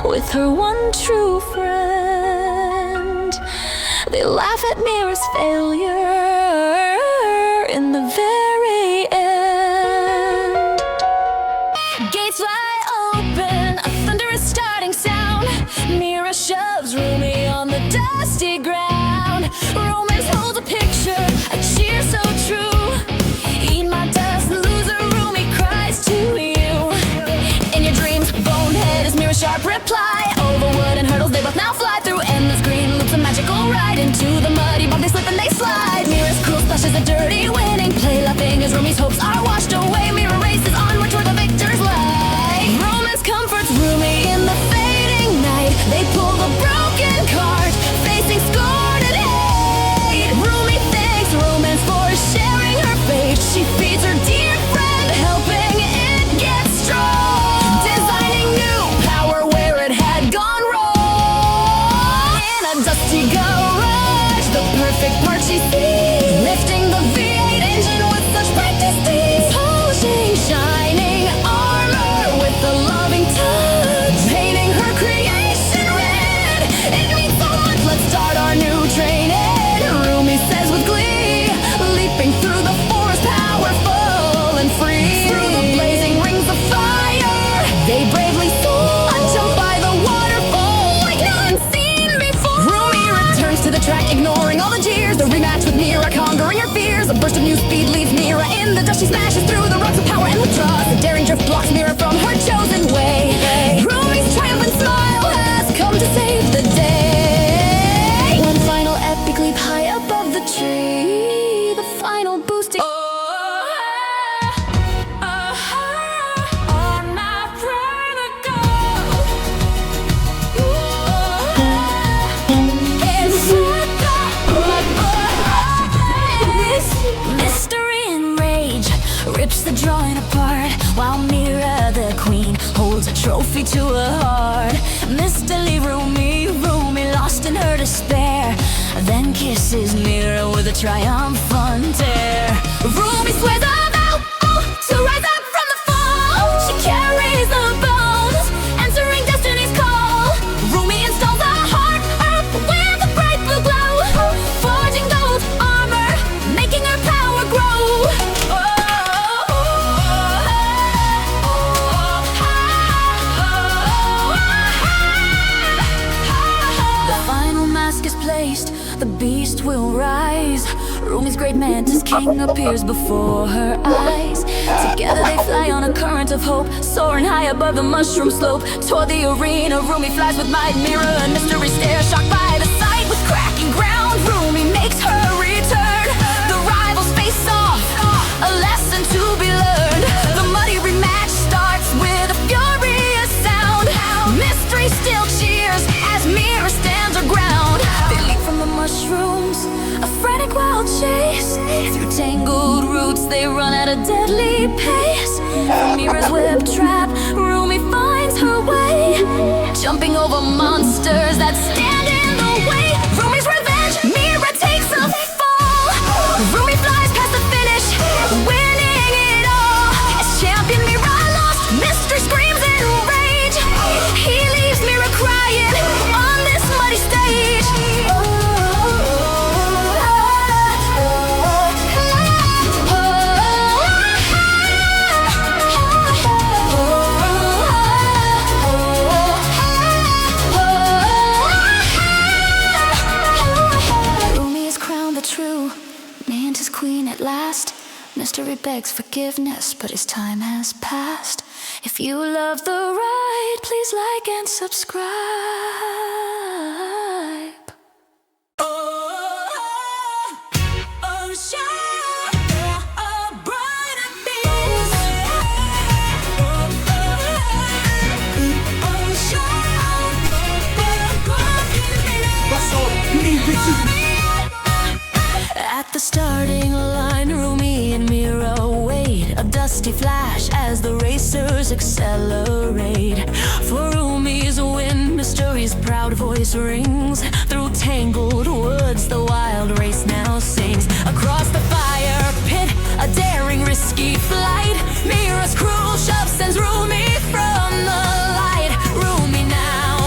with her one true friend. They laugh at Mira's failure in the very end. Gates fly open, a thunderous starting sound. Mira shoves Rumi on the dusty ground. Romance holds a picture, a cheer so true. Eat my dust, loser, Rumi cries to you. In your dreams, bonehead is Mira's sharp reply. Over wood and hurdles, they both now fly through endless green loops, a magical ride into the muddy bog. They slip and they slide. Mira's cruel splashes a dirty winning play, laughing as Rumi's hopes are washed away. Mira races onward toward the victor's light. Romance comforts Rumi in the fading night. They pull the broken cart, facing scorn and hate. Rumi thanks romance for sharing her fate. She feeds her dear friend, helping it get strong, designing new power where it had gone wrong. In a dusty garage, the perfect part she sees, lifting the V8 engine with such practice ease, polishing shining armor with a loving touch, painting her creation red. It means so much, let's start our new training, Rumi says with glee, leaping through the forest, powerful and free. Through the blazing rings of fire, they bravely soar, jump by the waterfall like none seen before. Rumi returns to the track, ignoring all the jeers. The rematch with Mira, conquering her fears. A burst of new speed leaves Mira in the dust. She smashes through the rocks of power and with trust. The daring drift blocks Mira from her chosen way. Rumi's triumphant smile has come to save the day. One final epic leap high above the tree, the final boosting. On my prodigal. Mystery and rage rips the drawing apart, while Mira, the queen, holds a trophy to her heart. Mistily Rumi lost in her despair, then kisses Mira with a triumphant air. Rumi swears a vow to rise up from the fall. She carries the bones, answering destiny's call. Rumi installs a heart earth with a bright blue glow, forging gold armor, making her power grow. The final mask is placed, the beast will rise. Rumi's great mantis king appears before her eyes. Together they fly on a current of hope, soaring high above the mushroom slope. Toward the arena, Rumi flies with might. Mira and mystery stare, shocked by the sight. With cracking ground, Rumi makes her return. The rivals face off, a lesson to be learned. The muddy rematch starts with a furious sound. Mystery still cheers as Mira stands her ground. They leap from the mushrooms, a frantic wild chase. Through tangled roots they run at a deadly pace. From Mira's web trap, Rumi finds her way, jumping over monsters that stand in the way. Rumi's revenge, Mira takes a fall. Rumi flies past the finish, winning it all. As champion Mira lost, mystery screams in rage. He leaves Mira crying on this muddy stage. Rumi is crowned the true mantis queen at last. Mystery begs forgiveness, but his time has passed. If you love the ride, please like and subscribe. At the starting line, Rumi and Mira wait, a dusty flash as the racers accelerate. For Rumi's win, mystery's proud voice rings. Through tangled woods, the wild race now sings. Across the fire pit, a daring, risky flight. Mira's cruel shove sends Rumi from the light. Rumi now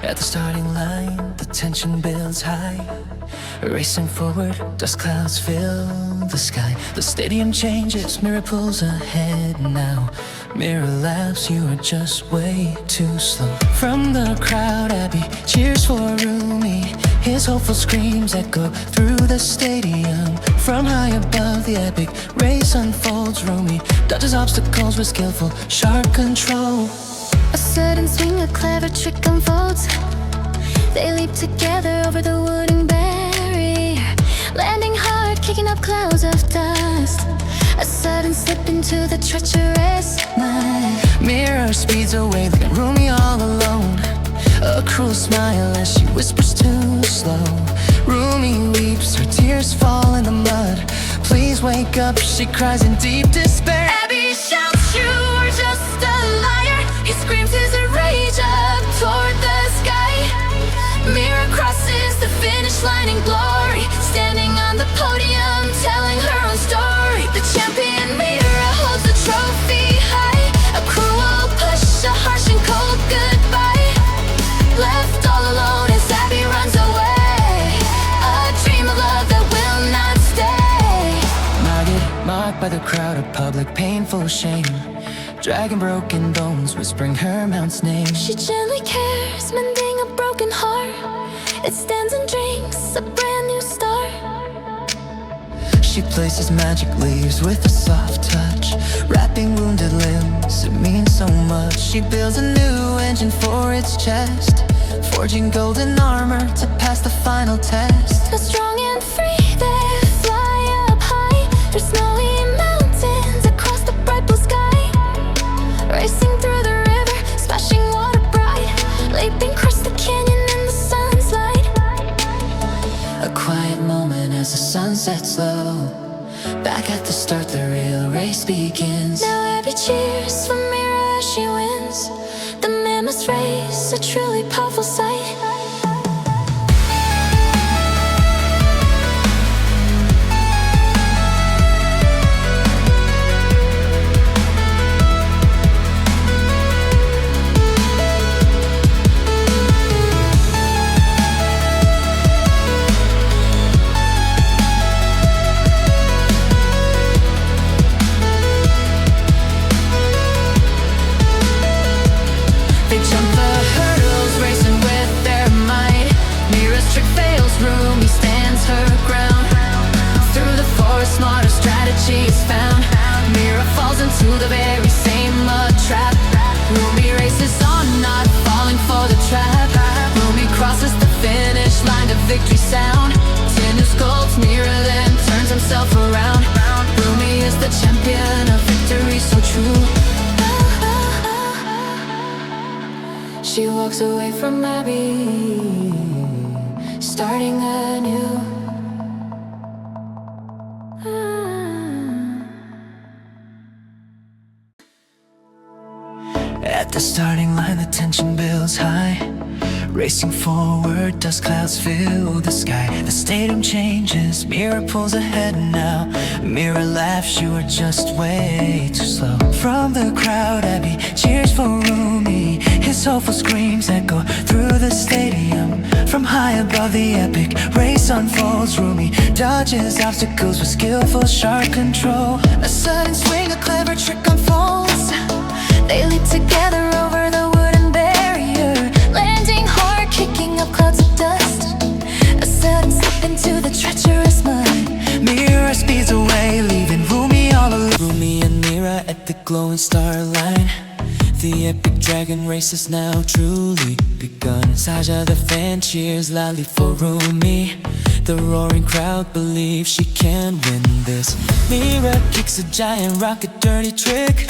At the starting line, the tension builds high. Racing forward, dust clouds fill the sky. The stadium changes, MIRA pulls ahead now. MIRA laughs, you are just way too slow. From the crowd, Abby cheers for Rumi. His hopeful screams echo through the stadium. From high above, the epic race unfolds. Rumi dodges obstacles with skillful, sharp control. A sudden swing, a clever trick unfolds. They leap together over the wooden barrier, landing hard, kicking up clouds of dust. A sudden slip into the treacherous mud. MIRA speeds away, leaving Rumi all alone. A cruel smile as she whispers too slow. Rumi weeps, her tears fall in the mud. Please wake up, she cries in deep despair. Abby shouts, you are just a liar. He screams his rage up toward the sky. MIRA crosses the finish line in glory, standing on the podium, telling her own story. The champion MIRA holds the trophy high. A cruel push, a harsh and cold goodbye. Left all alone as Abby runs away. A dream of love that will not stay. Mocked by the crowd, a public painful shame. Dragging broken bones, whispering her mount's name. She gently cares, mending a broken heart. It stands and drinks a brand new start. She places magic leaves with a soft touch, wrapping wounded limbs, it means so much. She builds a new engine for its chest, forging golden armor to pass the final test. So strong and free, they fly up high through snowy mountains across the bright blue sky. Racing through the river, splashing water bright, leaping across the canyon in the sun's light. A quiet moment as the sun sets low. Back at the start, the real race begins. Now Abby cheers for MIRA as she wins. The mammoth race, a truly powerful sight. Smarter strategy is found. MIRA falls into the very same mud trap. Rumi races on, not falling for the trap. Rumi crosses the finish line to victory sound. Tinder sculpts MIRA, then turns himself around. Rumi is the champion of victory so true. She walks away from Abby, starting anew. At the starting line, the tension builds high. Racing forward, dust clouds fill the sky. The stadium changes, MIRA pulls ahead now. MIRA laughs, you are just way too slow. From the crowd, Abby cheers for Rumi. His hopeful screams echo through the stadium. From high above, the epic race unfolds. Rumi dodges obstacles with skillful, sharp control. A sudden swing, a clever trick unfolds. They leap together over the wooden barrier, landing hard, kicking up clouds of dust. A sudden slip into the treacherous mud. MIRA speeds away, leaving Rumi all alone. Rumi and MIRA at the glowing star line. The epic dragon race has now truly begun. Saja the fan cheers loudly for Rumi. The roaring crowd believes she can win this. MIRA kicks a giant rock, a dirty trick.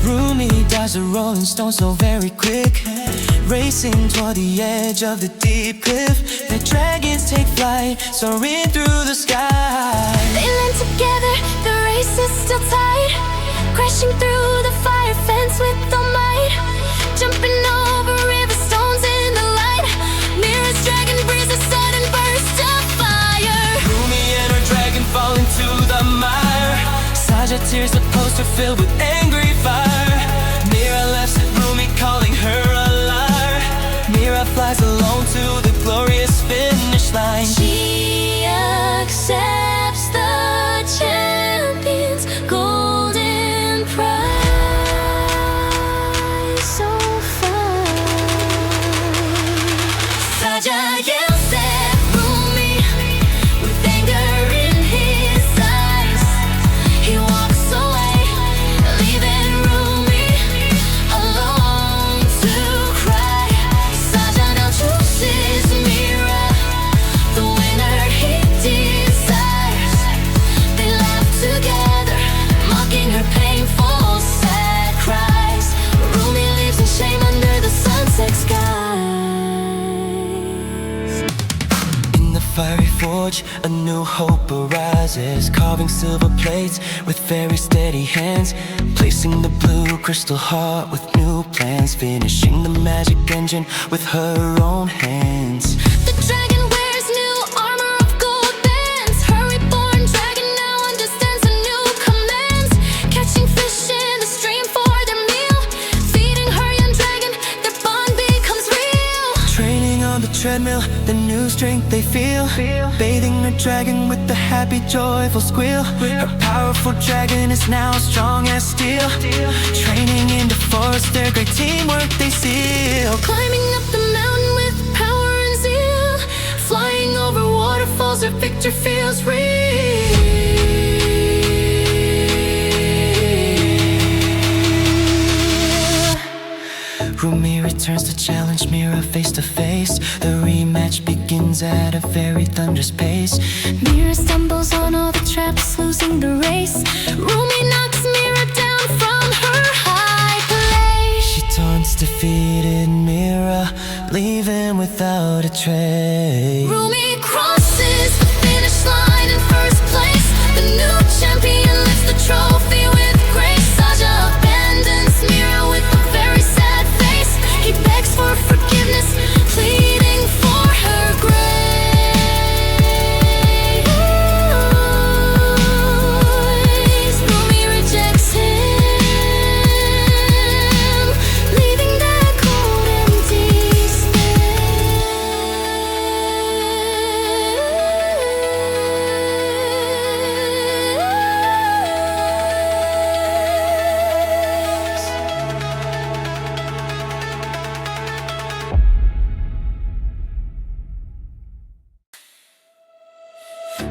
Rumi dodges a rolling stone so very quick. Racing toward the edge of the deep cliff. The dragons take flight, soaring through the sky. They land together, the race is still tight. Crashing through the fire fence with all might. Jumping over river stones in the light. MIRA's dragon breathes a sudden burst of fire. Rumi and her dragon fall into the mire. Saja tears a poster filled with angry fire. MIRA laughs at Rumi, calling her a liar. MIRA flies flies alone to the glorious finish line. She accepts the champion's golden prize. So fine. Saja yells at Rumi with anger in his eyes. He walks away, leaving Rumi alone to cry. Saja now chooses MIRA, the winner he desires. They laugh together, mocking her painful, sad cries. Rumi lives in shame under the sunset skies. In the fiery forge, a new hope arises, carving silver plates with very steady hands, placing the blue crystal heart with new plans, finishing the magic engine with her own hands. The dragon wears new armor of gold bands. Her reborn dragon now understands the new commands. Catching fish in the stream for their meal, feeding her young dragon, their bond becomes real. Training on the treadmill, the new strength they feel, bathing the dragon with the happy, joyful squeal. Her powerful dragon is now strong as steel. Training in the forest, their great teamwork they seal. Climbing up the mountain with power and zeal, flying over waterfalls, her victor feels real. Rumi returns to challenge MIRA face to face. The rematch begins at a very thunderous pace. MIRA stumbles on all the traps, losing the race. Rumi knocks MIRA down from her high place. She taunts defeated MIRA, leaving without a trace. Rumi crosses the finish line in first place. The new champion lifts the trophy with grace. Saja abandons MIRA with a very sad face. He begs for forgiveness, pleading for her grace. Rumi rejects him, leaving that cold, empty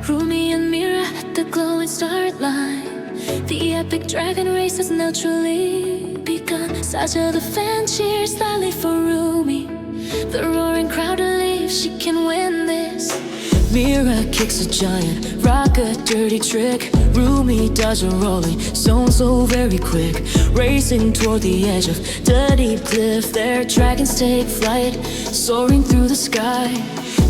Rumi and MIRA at the glowing start line. The epic dragon race has now truly begun. Saja the fan cheers loudly for Rumi. The roaring crowd believes she can win this. MIRA kicks a giant, rock a dirty trick. Rumi dodge a rolling stone so very quick, racing toward the edge of the deep cliff. Their dragons take flight, soaring through the sky.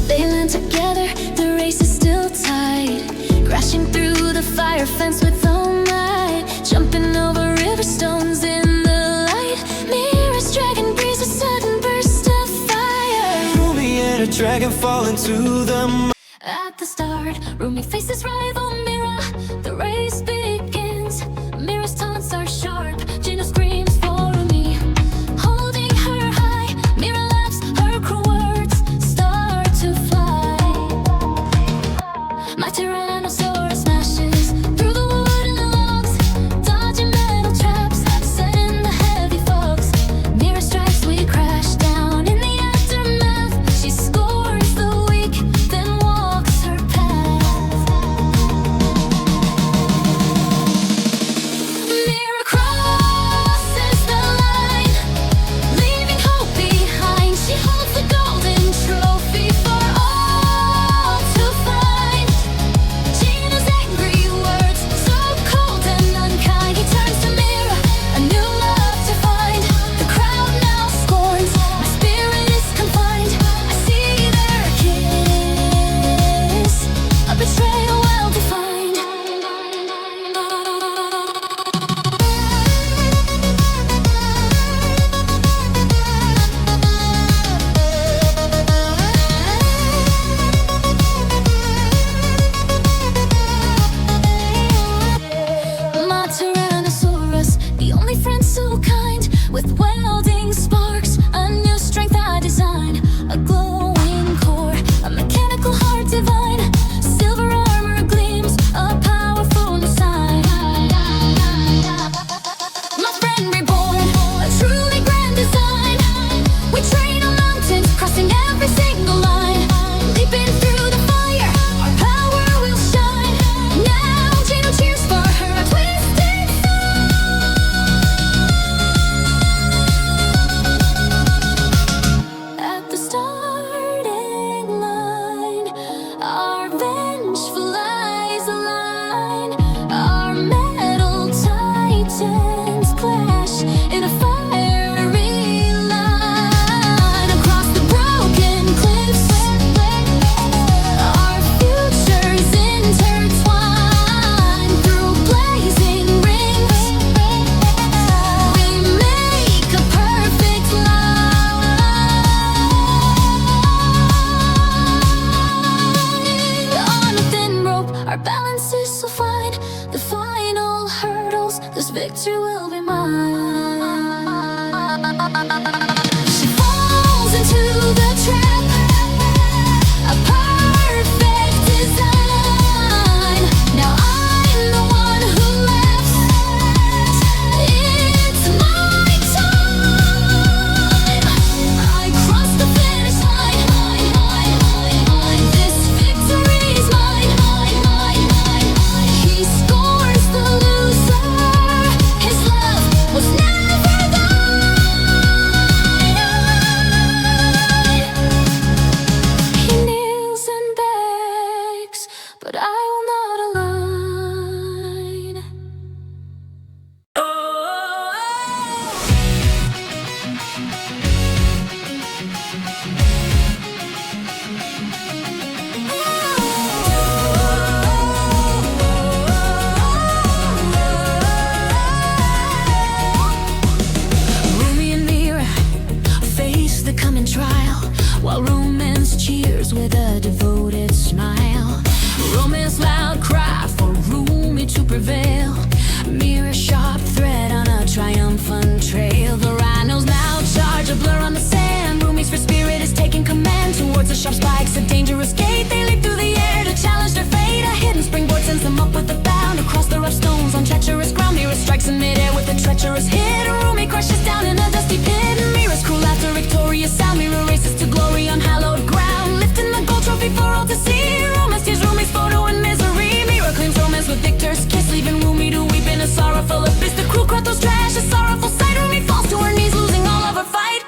They land together, the race is still tight, crashing through the fire fence with all might, jumping over river stones in the light. MIRA's dragon breathes a sudden burst of fire. Rumi and her dragon fall into the At the start, Rumi faces rival MIRA. The race begins. MIRA's taunts are sharp. Gina screams for Rumi, holding her high. MIRA laughs, her cruel words start to fly. My Tyrannosaurus smashes through the wood and the logs, dodging metal traps set in the heavy fogs. MIRA strikes, we crash down in the aftermath. She scorns the weak, then walks her path. MIRA cries. trial, while romance cheers with a devoted smile. Romance loud cry for Rumi to prevail. Mirror sharp thread on a triumphant trail. The rhinos now charge, a blur on the sand. Rumi's for spirit is taking command towards the sharp spikes, a dangerous gate. They leap through the air to challenge their fate. A hidden springboard sends them up with a bound across the rough stones on treacherous ground. Mirror strikes in midair with a treacherous hit. Rumi crashes down in a dusty pit. Mirror's cruel laughter, victorious sound. Mirror races to glory on hallowed ground, lifting the gold trophy for all to see. Romance tears Rumi's photo in misery. Mirror claims romance with victor's kiss, leaving Rumi to weep in a sorrowful abyss. The cruel crowd throws trash, a sorrowful sight. Rumi falls to her knees, losing all of her fight.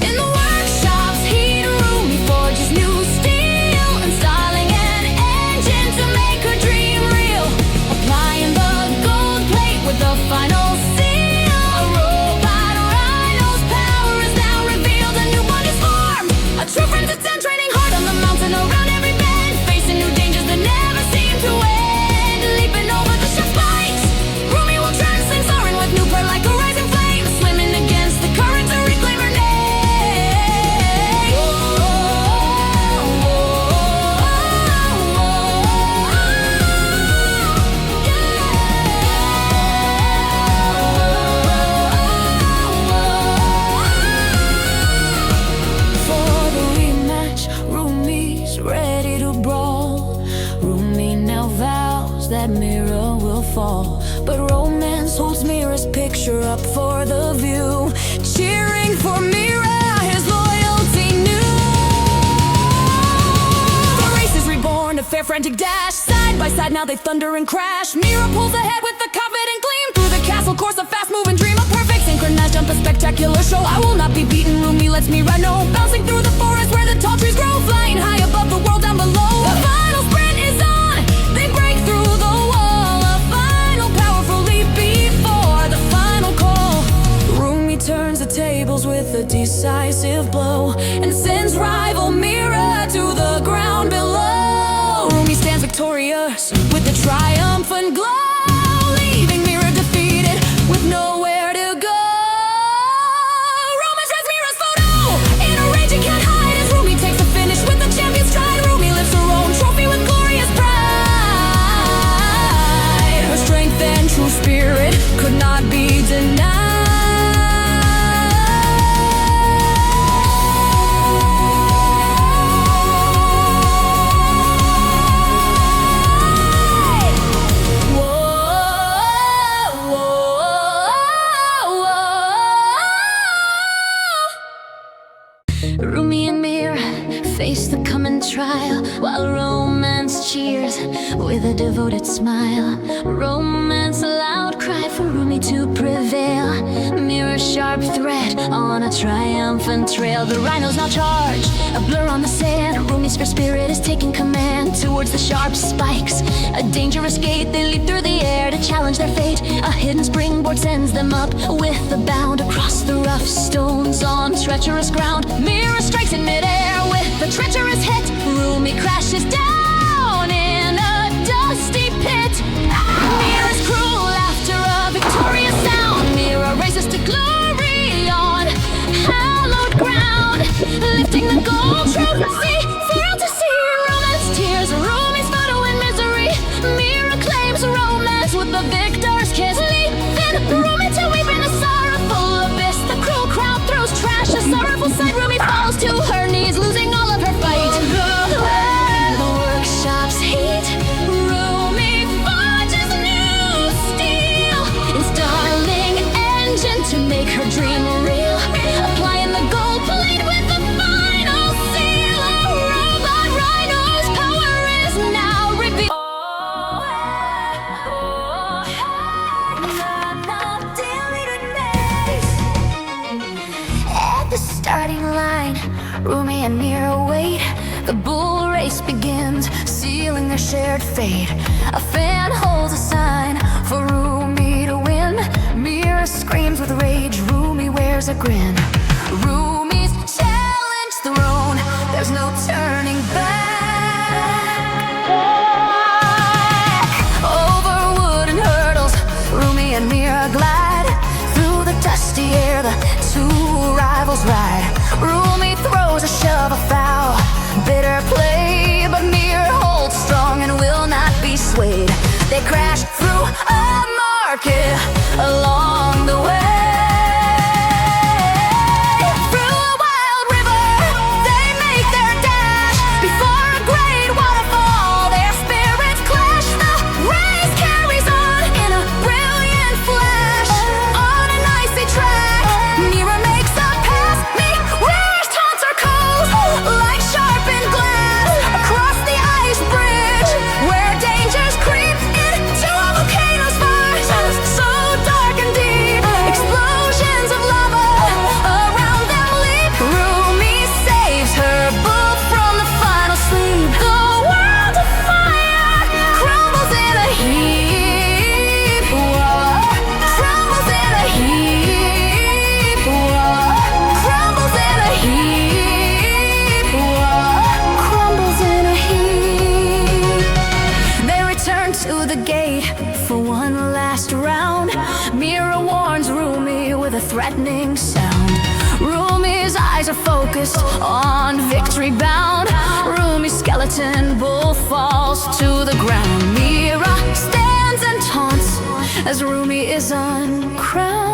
In the workshop's heat, Rumi forges new steel, installing an engine to make her dream real. Applying the gold plate with the final seal. A robot rhino's power is now revealed. A new bond is formed, a true friend to 10, training hard on the mountain around every bend, facing new dangers that never seem to end. Leaping over the sharp spikes, Rumi will turn, sing soaring with new pride like a rising flame, swimming against the current to reclaim her name. For the rematch, Rumi's ready to brawl. Rumi now vows that Mira will fall, but romance holds Mira's picture up for the view, cheering for Mira, his loyalty new. The race is reborn, a fair frantic dash, side by side now they thunder and crash. Mira pulls ahead with a confident gleam through the castle course, a fast moving dream, a perfect synchronized jump, a spectacular show. I will not be beaten, Rumi lets me ride, no, bouncing through the forest where the tall trees grow, flying high above the world down below. The final sprint is on, they break through the wall, a final powerful leap before the final call. Rumi turns the tables with a decisive blow and sends rival Mira to the ground below. Rumi stands victorious with a triumphant glow, leaving Mira defeated with nowhere to go. Romance has Mira's photo in a rage he can't hide as Rumi takes the finish with a champion's stride. Rumi lifts her own trophy with glorious pride. Her strength and true spirit could not be denied. Rumi and Mira face the coming trial, while romance cheers with a devoted smile. Romance a loud cry for Rumi to prevail. Mira sharp thread on a triumphant trail. The rhinos now charge, a blur on the sand. Rumi's fair spirit is taking command towards the sharp spikes, a dangerous gate. They leap through the air to challenge their fate. A hidden springboard sends them up with a bound across the rough stones on treacherous ground. Mira strikes in midair with a treacherous hit. Rumi crashes down in a dusty pit. Mira's cruel laughter, a victorious sound. Mira races to glory on hallowed ground, lifting the gold trophy for all to see. Romance tears Rumi's photo in misery. Mira claims romance with the victor's kiss, leaving Rumi to weep in a sorrowful abyss. The cruel crowd throws trash, a sorrowful sight. Rumi falls to her knees, losing all of her fight. The workshop's heat, Rumi forges new steel, installing engine to make her dream real. Applying the gold plate with the final seal. A robot rhino's power is now revealed. At the starting line, Rumi and Mira wait. The bull race begins, sealing their shared fate. A fan holds a sign for Rumi to win. Mira screams with rage, Rumi wears a grin. Rumi's challenge thrown, there's no turning back. Over wooden hurdles, Rumi and Mira glide. Through the dusty air, the two rivals ride. Rumi throws along the way. Through a wild river, they make their dash. Before a great waterfall, their spirits clash. The race carries on in a brilliant flash. On an icy track, Mira makes a pass. Mira's taunts are cold, like sharpened glass. Across the ice bridge, where dangers creep into a volcano's fires. So dark and deep, explosions of lava around them leap. Rumi saves her book from the final sleep. The world of fire crumbles in a heap. Crumbles in a heap. Crumbles in a heap. Crumbles in a heap. They return to the gate for one last round. Mira warns Rumi with a threatening sound. Rumi's eyes are focused on victory bound. Rumi's skeleton bull falls to the ground. Mira stands and taunts as Rumi is uncrowned.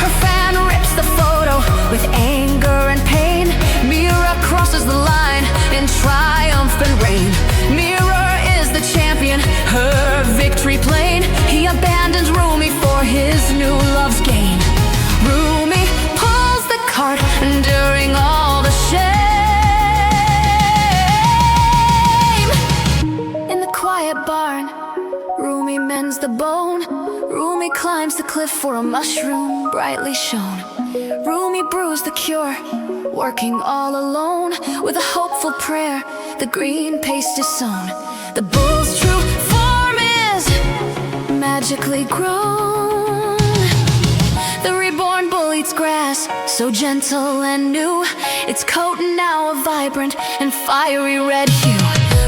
Her fan rips the photo with anger and pain. Mira crosses the line in triumphant reign. Mira is the champion, her victory plain. He abandons Rumi for his new love's gain. Rumi pulls the cart during all the shame. In the quiet barn, Rumi mends the bone. Rumi climbs the cliff for a mushroom brightly shone. Rumi brews the cure, working all alone. With a hopeful prayer, the green paste is sown. The bull's true form is magically grown. The reborn bull eats grass, so gentle and new. Its coat now a vibrant and fiery red hue.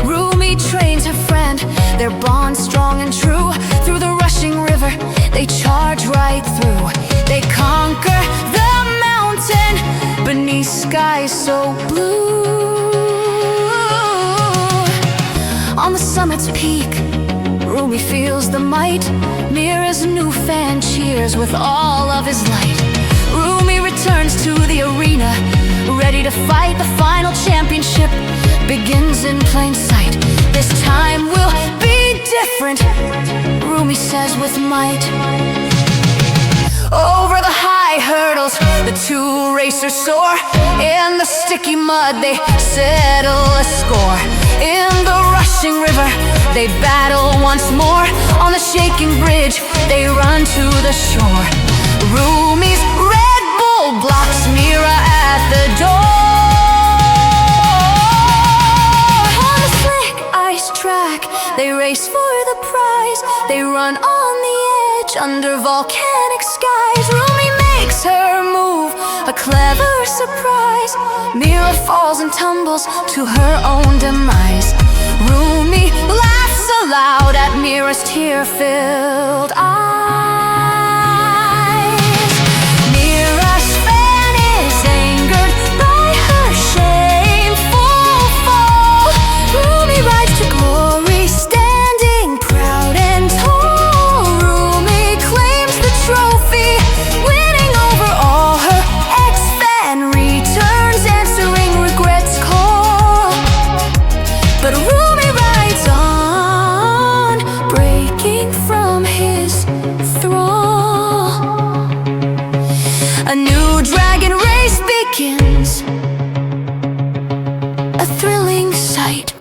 Rumi trains her friend, their bond strong and true. Through the rushing river, they charge right through. They conquer the mountain beneath skies so blue. On the summit's peak, Rumi feels the might. Mira's new fan cheers with all of his light. Rumi returns to the arena, ready to fight. The final championship begins in plain sight. This time will be different, Rumi says with might. Over the high hurdles, the two racers soar. In the sticky mud, they settle a score. In the rushing river, they battle once more. On the shaking bridge, they run to the shore. Rumi's Red Bull blocks Mira at the door. On the slick ice track, they race for the prize. They run on the edge under volcanic skies. Rumi makes her move, a clever surprise. Mira falls and tumbles to her own demise. Rumi laughs aloud at Mira's tear-filled eyes. Mira's fan is angered by her shameful fall. Rumi rides to glory, standing proud and tall. Rumi claims the trophy, winning over all her ex-fan. Returns answering regrets call. But Rumi rides on, breaking from his thrall. A new dragon race begins, a thrilling sight.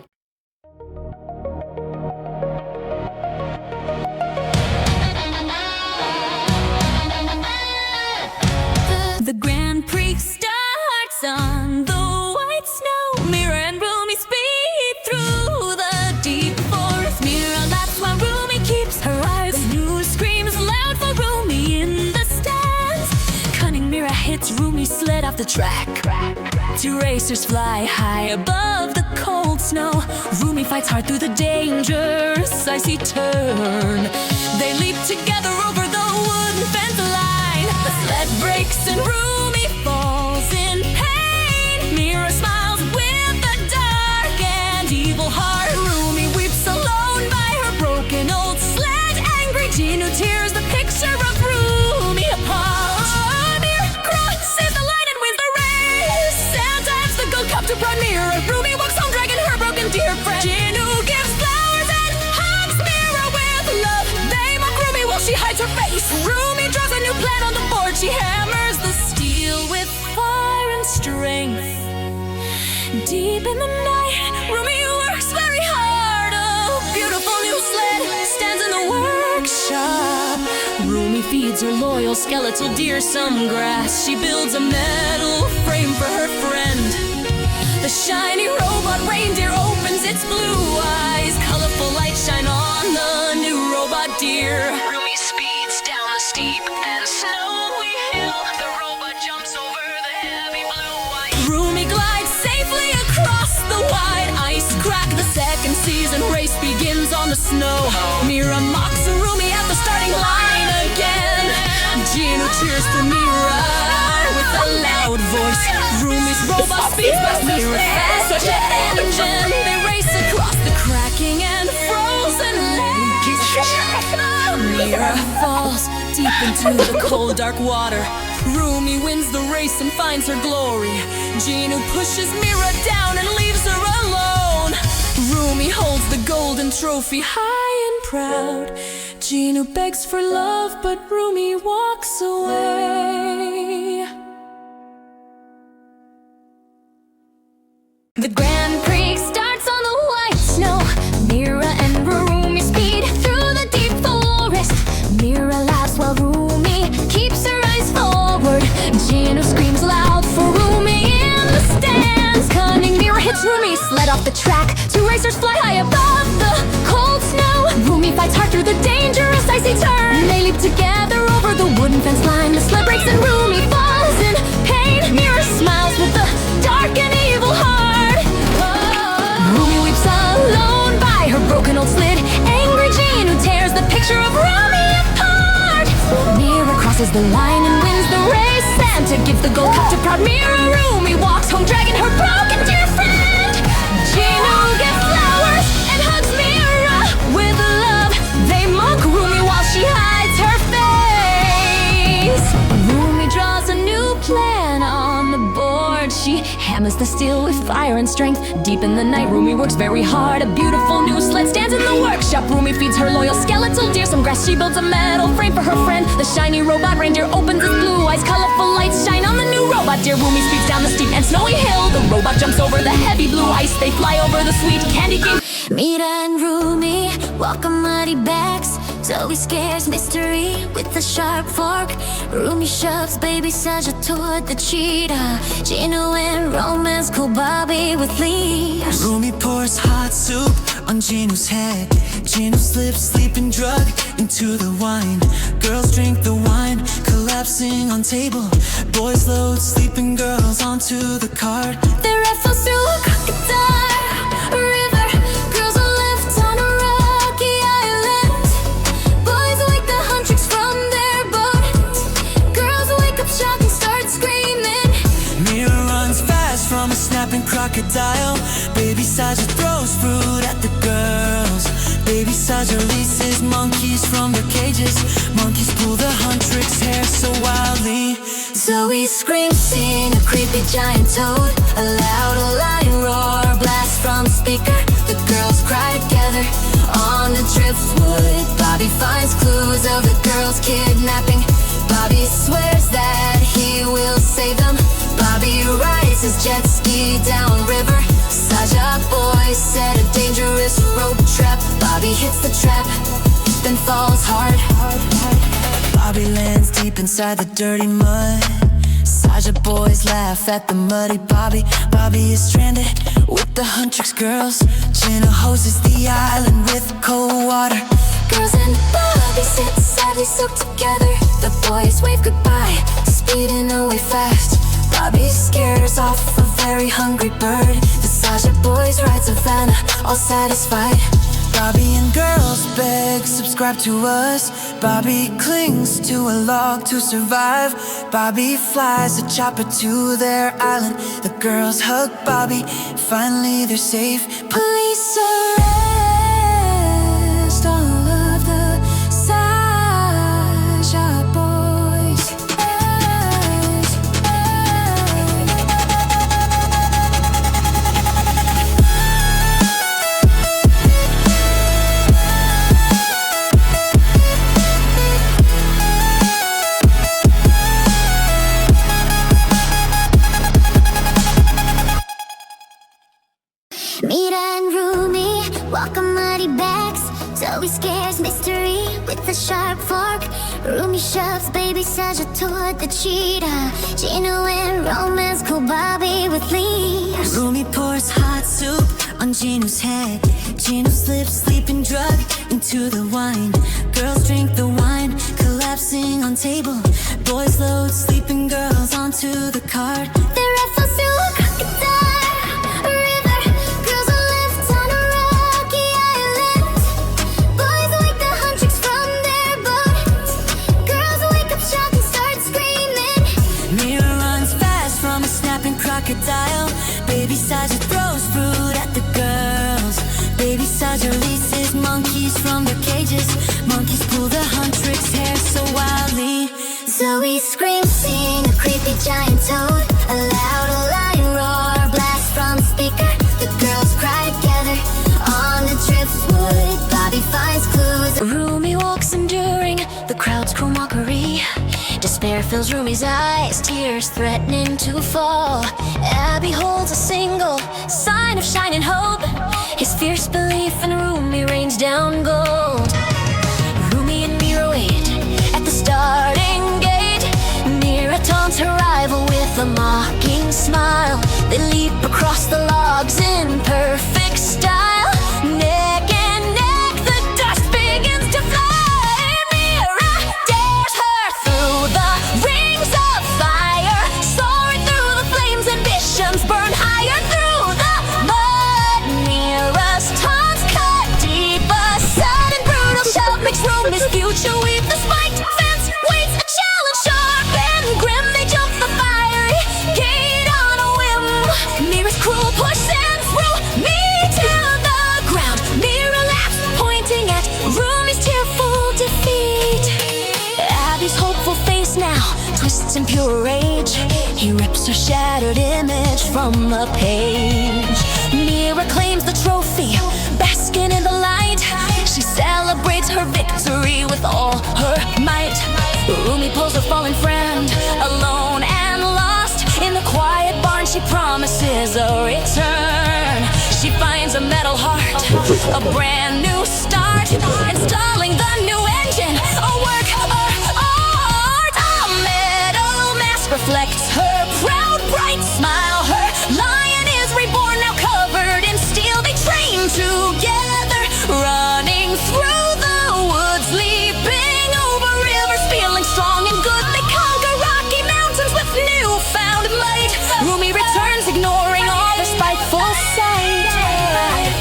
The Grand Prix starts on the white snow. Mira and Rumi speed through the deep forest. Mira laughs while Rumi keeps her eyes. The news screams loud for Rumi in the stands. Cunning Mira hits Rumi's sled off the track. Two racers fly high above the cold snow. Rumi fights hard through the dangerous icy turn. They leap together over the wooden fence line. The sled breaks and Rumi falls in pain. Mira smiles with a dark and evil heart. Rumi weeps alone by her broken old sled. Deep in the night, Rumi works very hard. A beautiful new sled stands in the workshop. Rumi feeds her loyal skeletal deer some grass. She builds a metal frame for her friend. The shiny robot reindeer opens its blue eyes. Colorful lights shine on the new robot deer. Rumi speeds down the steep and snowy hill. The robot jumps over the heavy blue ice. Rumi glides safely across the wide ice crack. The second season race begins on the snow. MIRA mocks Rumi at the starting line again. Gino cheers for MIRA with a loud voice. Rumi's robot speeds past MIRA faster than engine. They race across the cracking and frozen lakes. MIRA falls deep into the cold dark water. Rumi wins the race and finds her glory. Gino pushes MIRA down and leaves her alone. Rumi holds the golden trophy high and proud. Gino begs for love, but Rumi walks away. The Grand Prix starts on the white snow. MIRA and Rumi speed through the deep forest. MIRA laughs while Rumi keeps her eyes forward. Gino screams loud for Rumi in the stands. Cunning MIRA hits Rumi's sled off the track. Two racers fly high above the cold snow. Rumi fights hard through the dangerous icy turn. They leap together over the wooden fence line. The sled breaks and Rumi falls in pain. MIRA smiles with a dark and evil heart. Rumi weeps alone by her broken old sled. Angry Gino tears the picture of Rumi apart. MIRA crosses the line and wins the race. Santa gives the gold cup to proud MIRA. Rumi walks home dragging her broken dear friend. Gino gives flowers and hugs MIRA with love. They mock Rumi while she hides her face. Rumi draws a new plan on the board. She hammers the steel with fire and strength. Deep in the night, Rumi works very hard. A beautiful new sled stands in the workshop. Rumi feeds her loyal skeletal deer some grass. She builds a metal frame for her friend. The shiny robot reindeer opens its blue eyes. Colorful lights shine on the new robot deer. Rumi speeds down the steep and snowy hill. The robot jumps over the heavy blue ice. They fly over the sweet candy cane. MIRA and Rumi walk on muddy backs. Zoe scares mystery with a sharp fork. Rumi shoves baby Saja toward the cheetah. Gino and romance cool Bobby with leaves. Rumi pours hot soup on Gino's head. Gino slips sleeping drug into the wine. Girls drink the wine, collapsing on table. Boys load sleeping girls onto the cart. They raffle through a crocodile river. Girls are left on a rocky island. Boys wake the Huntrix from their boat. Girls wake up shocked and start screaming. MIRA runs fast from a snapping crocodile. Baby Saja throws fruit at the girls. Baby Saja releases monkeys from their cages. Monkeys pull the Huntrix hair so wildly. Zoe screams, seeing a creepy giant toad. A loud lion roar blasts from the speaker. The girls cry together on the driftwood. Bobby finds clues of the girls kidnapping. Bobby swears that he will save them. Bobby rides his jet ski down river. Saja boy set a dangerous rope trap. Bobby hits the trap, then falls hard. Bobby lands deep inside the dirty mud. Saja boys laugh at the muddy Bobby. Bobby is stranded with the Huntrix girls. Gino hoses the island with cold water. Girls and Bobby sit sadly soaked together. The boys wave goodbye, speeding away fast. Bobby scares off a very hungry bird. The Saja boys ride Savannah, all satisfied. Bobby and girls beg, subscribe to us. Bobby clings to a log to survive. Bobby flies a chopper to their island. The girls hug Bobby, finally they're safe. Police arrest all of the Saja boys. walk on muddy backs. Zoe scares mystery with a sharp fork. Rumi shoves baby Saja toward the cheetah. Gino and romance, cool Bobby with leaves. Rumi pours hot soup on Gino's head. Gino slips sleeping drug into the wine. Girls drink the wine, collapsing on table. Boys load sleeping girls onto the cart. The raffles through a crocodile river. Girls are left on a rocky island. Boys wake the Huntrix from their boat. Girls wake up shocked and start screaming. Mira runs fast from a snapping crocodile. Baby Saja throws fruit at the girls. Baby Saja releases monkeys from their cages. Monkeys pull the Huntrix hair so wildly. Zoe screams, seeing a creepy giant toad. A loud lion roar, blast from the speaker. The girls cry together on the driftwood. Bobby finds clues. Rumi walks enduring the crowd's cruel mockery. Despair fills Rumi's eyes, tears threatening to fall. Abby holds a single sign of shining hope. His fierce belief in Rumi rains down gold. Rumi and Mira wait at the starting gate. Mira taunts her rival with a mocking smile. They leap across the logs in perfect style. Neck and neck, the dust begins to fly. Mira dares her through the rings of fire. Soaring through the flames, ambitions burn higher through the mud. Mira's taunts cut deep. A sudden brutal shove makes Rumi's future weep. The spiked fence waits a challenge sharp and grim. They jump the fiery gate on a whim. Mira's cruel push sends Rumi to the ground. Mira laughs, pointing at Rumi's tearful defeat. Abby's hopeful face now twists in pure rage. He rips her shattered image from the page. Mira claims the trophy, basking in the light. She celebrates her victory with all her might. Rumi pulls her fallen friend, alone and lost. In the quiet barn she promises a return. She finds a metal heart, a brand new start. Installing the new engine, a work of art. A metal mask reflects her proud, bright smile. Her lion is reborn, now covered in steel. They train together, running through the woods, leaping over rivers, feeling strong and good. They conquer rocky mountains with newfound might. Rumi returns, ignoring all their spiteful sight.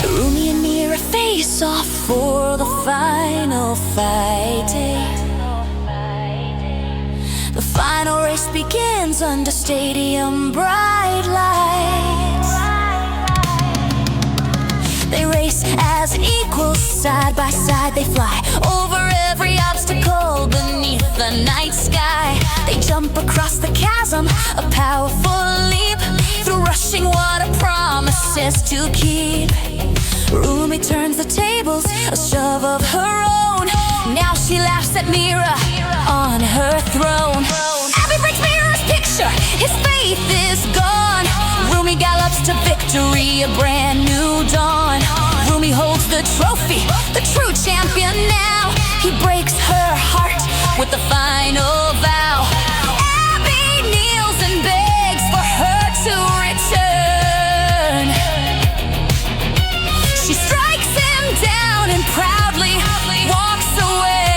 Rumi and Mira face off for the final fighting. The final race begins under stadium bright lights. They race as equals, side by side they fly over every obstacle beneath the night sky. They jump across the chasm, a powerful leap, through rushing water promises to keep. Rumi turns the tables, a shove of her own. Now she laughs at Mira on her throne. Abby breaks Mira's picture, his faith is gone. Rumi gallops to victory, a brand new dawn. Rumi holds the trophy, the true champion now. He breaks her heart with the final vow. Abby kneels and begs for her to return. She strikes him down and proudly walks away.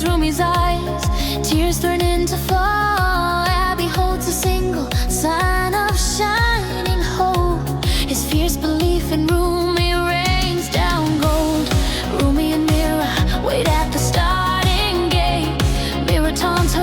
Rumi's eyes, tears threatening to fall. Abby holds a single sign of shining hope. His fierce belief in Rumi rains down gold. Rumi and Mira wait at the starting gate. Mira taunts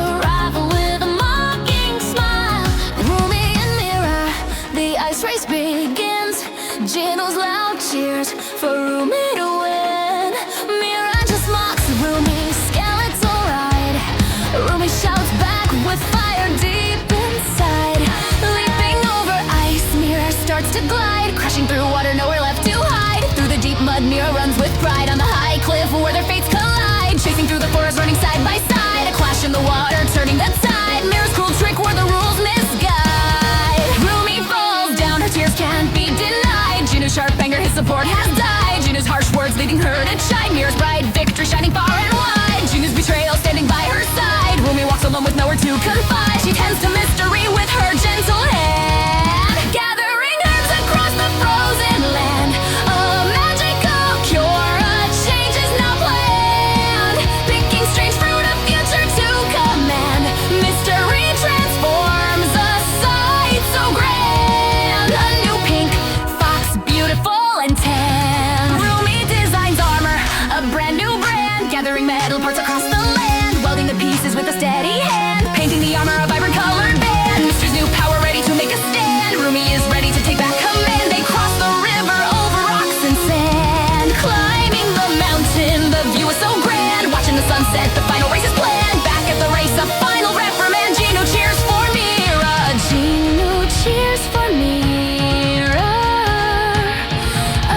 Mira runs with pride on the high cliff where their fates collide. Chasing through the forest, running side by side. A clash in the water, turning the tide. Mira's cruel trick where the rules misguide. Rumi falls down, her tears can't be denied. Junu's sharp anger, his support has died. Junu's harsh words leading her to chide. Mira's bright victory shining far and wide. Junu's betrayal standing by her side. Rumi walks alone with nowhere to confide. She tends to mystery with her gentle hand, gathering herbs across the frozen land. A magical cure, a change is now planned. Picking strange fruit, a future to command. Mystery transforms a sight so grand. A new pink fox, beautiful and tan. Rumi designs armor, a brand new brand. Gathering metal parts across the land, welding the pieces with a steady hand. Painting the armor a vibrant colored band. Mystery's new power ready to make a stand. Rumi is ready to take back command. They cross the river over rocks and sand. Climbing the mountain, the view is so grand. Watching the sunset, the final race is planned. Back at the race, a final reprimand. Gino cheers for Mira. Gino cheers for Mira.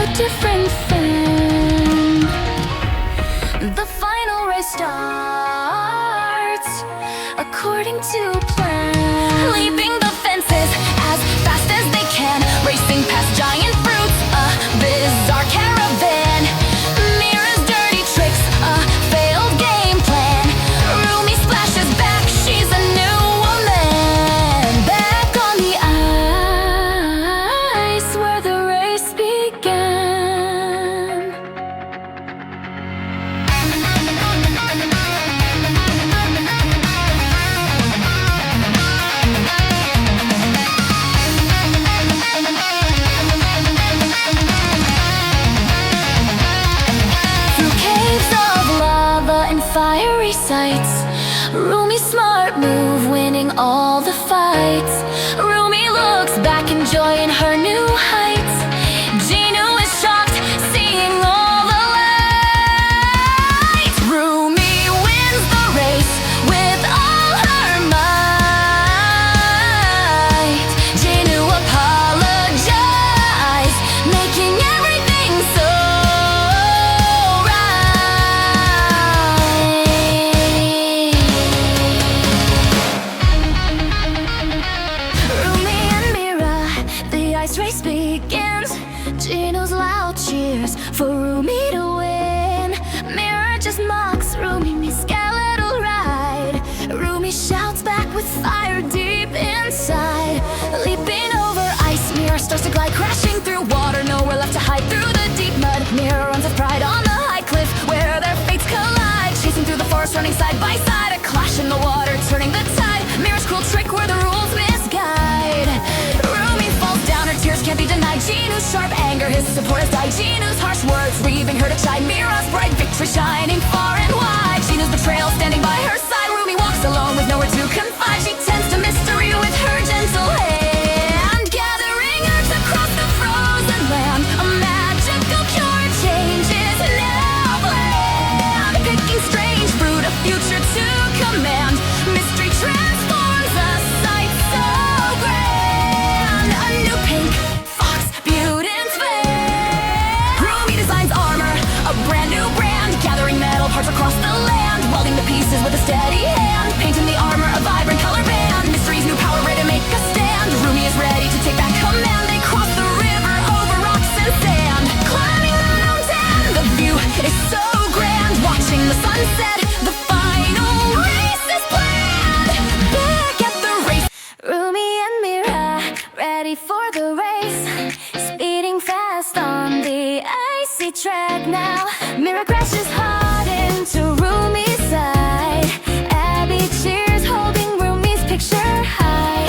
A different fan. The final race starts according to plan. Leaping the fences as fast as they can, racing past giant fruits, a bizarre caravan. Mira's dirty tricks, a failed game plan. Rumi splashes back, she's a new woman. Back on the ice where the race began. Through caves of lava and fiery sights, Rumi's smart move winning all the fights. Rumi looks back enjoying her new heights. Gino is shocked seeing all the light. Rumi wins the race with all her might. Gino apologized, making everything so Rumi and Mira, the ice race begins. Gino's loud cheers for Rumi to win. Mira just mocks Rumi's skeletal ride. Rumi shouts back with fire deep inside. Leaping over ice, Mira starts to glide, crashing through water. Nowhere left to hide through the deep mud. Mira runs with pride on the high cliff where their fates collide. Chasing through the forest, running side by side. A clash in the water, turning the tide. Mira's cruel trick where the rules misguide. Rumi falls down, her tears can't be denied. Gino's sharp anger, his support has died. Gino's harsh words, leaving her to chide. Mira's bright victory shining far and wide. Gino's betrayal standing by her side. Rumi walks alone with nowhere to confide. She tends to mystery with her gentle hand, gathering herbs across the frozen land. A magical cure, change is now planned. Picking strange fruit, a future to command. Mystery transforms a sight so grand. A new pink fox, beauty and fair. Rumi designs armor, a brand new brand. Gathering metal parts across the land, welding the pieces with a steady hand. Painting the armor a vibrant color band. Mystery's new power ready to make a stand. Rumi is ready to take back command. They cross the river over rocks and sand. Climbing the mountain, the view is so grand. Watching the sunset, the final race is planned. Back at the race, Rumi and Mira ready for the race. Speeding fast on the icy track now. Mira crashes hard into Rumi's side. Abby cheers, holding Rumi's picture high.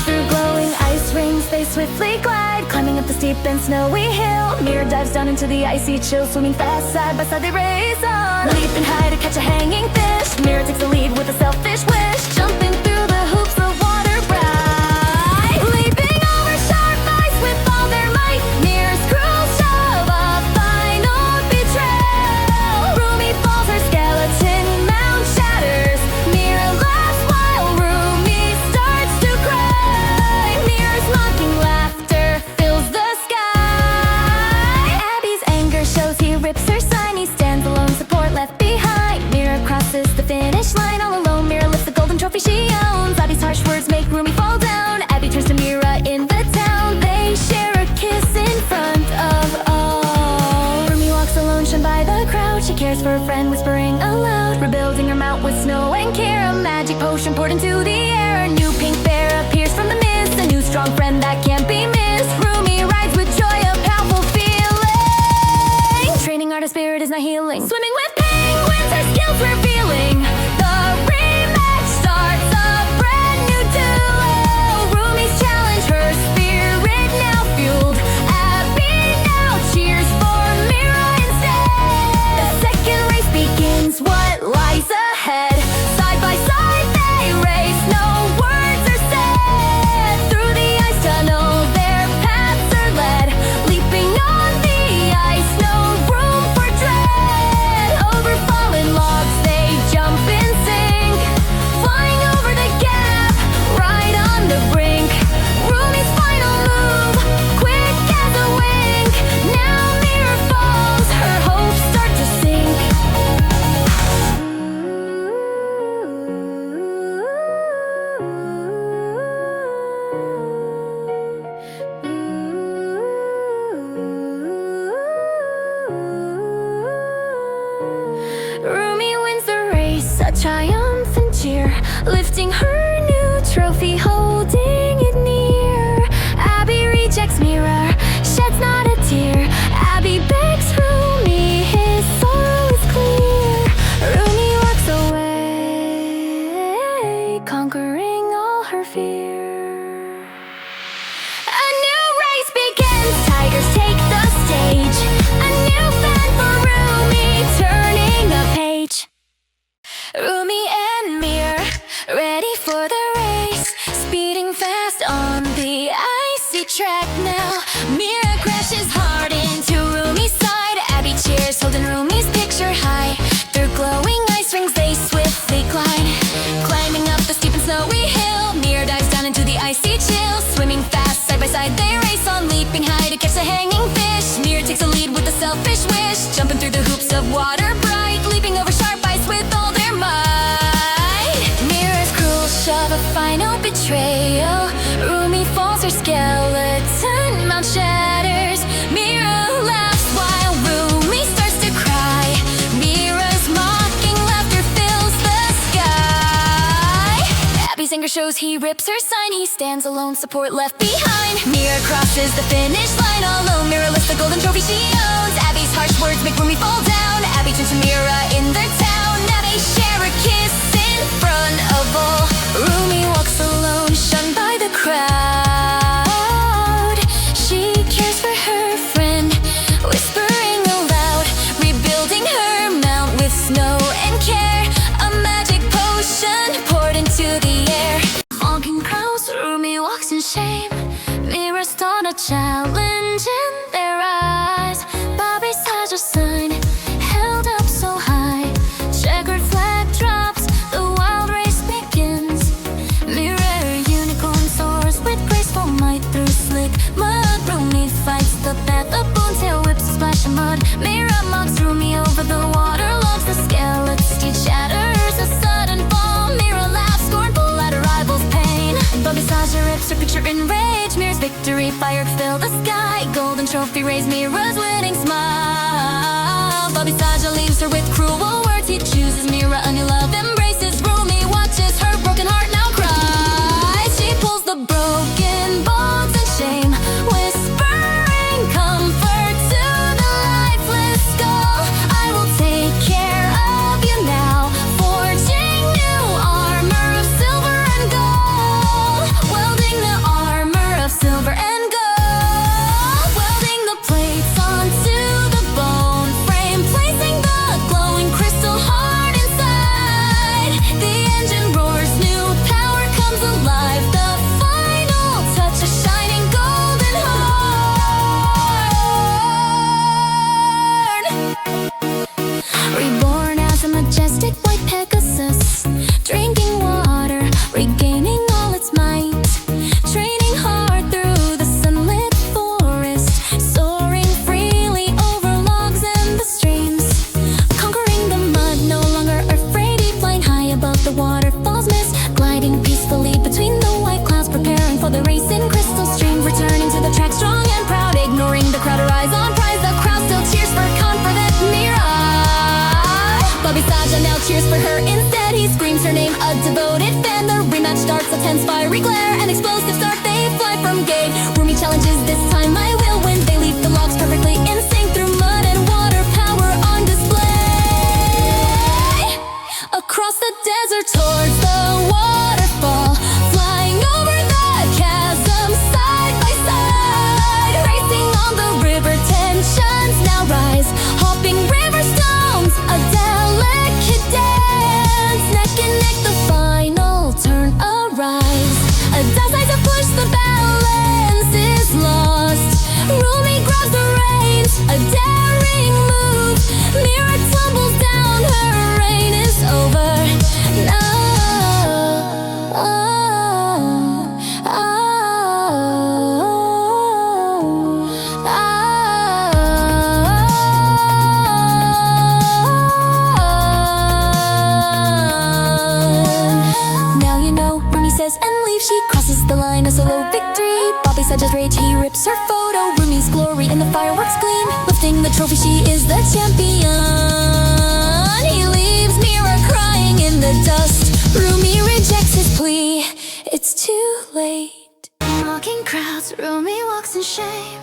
Through glowing ice rings, they swiftly glide, climbing up the steep and snowy hill. Mira dives down into the icy chill, swimming fast side by side they race on. Leaping high to catch a hanging fish. Mira takes the lead with a selfish wish, jumping through the hoops of water bright. Leaping over sharp ice with all their might. Mira's cruel shove, a final betrayal. Rumi falls, her skeleton mound shatters. Mira laughs while Rumi starts to cry. Mira's mocking laughter fills the sky. Abby's anger shows he She rips her sign, he stands alone, support left behind. Mira crosses the finish line all alone. Mira lifts the golden trophy she owns. Abby's harsh words make Rumi fall down. Abby turns to Mira in the town. They share a kiss in front of all. Rumi walks alone, shunned by the crowd. She cares for a friend, whispering aloud, rebuilding her mount with snow and care. A magic potion poured into the air. A new pink bear appears from the mist, a new strong friend that can't be missed. Rumi rides with joy, a powerful feeling. Training art, her spirit is not healing. Swimming with penguins, her skills revealing. The rematch starts a brand new duo. Rumi's challenge, her spirit now fueled. Abby now cheers for Mira instead. The second race begins, what lies ahead? Side by side they race, no words are said. Through the ice tunnel their paths are led. Leaping on the ice, no room for dread. Over fallen logs they jump and sink. Flying over the gap, right on the brink. Rumi's final move, quick as a wink. Now Mira falls, her hopes start to sink. Rumi wins the race, a triumphant cheer, lifting her new trophy, holding it near. Abby rejects Mira, sheds not a tear. Abby begs Rumi, his soul is clear. Rumi walks away, conquering all her fear. A new race begins, tigers take the stage. A new fan for Rumi, turning a page. Rumi and Mira, ready for the race, speeding fast on the icy track now. Mira crashes hard into Rumi's side. Abby cheers, holding Rumi's picture high. Through glowing ice rings they swiftly glide. Climbing up the steep and snowy hill, Mira dives down into the icy chill. Swimming fast, side by side they race on, leaping high to catch the hanging fish. Mira takes the lead with a selfish wish, jumping through the hoops of water bright, leaping over sharp ice with all their might. Mira's cruel shove, a final betrayal. Rumi falls, her skeleton mount shatters. Mira laughs while Rumi starts to cry. Mira's mocking laughter fills the sky. Abby's anger shows, he rips her sign. He stands alone, support left behind. Mira crosses the finish line all alone. Mira lifts the golden trophy she owns. Abby's harsh words make Rumi fall down. Abby turns to Mira in their town. Now they share a kiss in front of all. Rumi walks alone, shunned by the crowd. She cares for her friend, whispering aloud, rebuilding her mount with snow and care. A magic potion poured into the air. Honking crows, Rumi walks in shame. Mira start a challenge in their eyes. Bobby Saj a sign, held up so high. Checkered flag drops, the wild race begins. Mira unicorn soars with graceful might through slick mud. Rumi fights the path, the boomtail whips a splash of mud. Mira mocks Rumi over the water logs. The skeleton shatters, a sudden fall. Mira laughs scornful at her rival's pain. Bobby Sasha rips her picture in rage. Mira's victory fire fill the sky. Golden trophy raised, Mira's winning smile. Bobby Sasha leaves her with cruel words. He chooses Mira, a new love embraces. Rumi watches her broken heart now cries. She pulls the broken bones and shame, whispering comfort to the lifeless skull. I will take care of you now, forging new armor of silver and gold. Welding the armor of silver and gold. Welding the plates onto the bone. cheers for her instead. He screams her name, a devoted fan. The rematch starts, a tense fiery glare. An explosive start, they fly from gate. Rumi challenges, this time I will win. They leave the logs perfectly in sync through mud and water, power on display. Across the desert towards the waterfall, flying over the chasm side by side. Racing on the river, tensions now rise. Hopping river stones, a delicate dance. Neck and neck, the final turn arise. A dozen to push, the balance is lost. Rumi grabs the reins, a daring move. Mira tumbles down, her reign is over. No. Now you know, Rumi says and leaves. She crosses the line, a solo victory. Bobby said just rage, he rips her photo. Rumi's glory in the fireworks gleam. Lifting the trophy, she is the champion. He leaves Mira crying in the dust. Rumi rejects his plea, it's too late. Mocking crowds, Rumi walks in shame.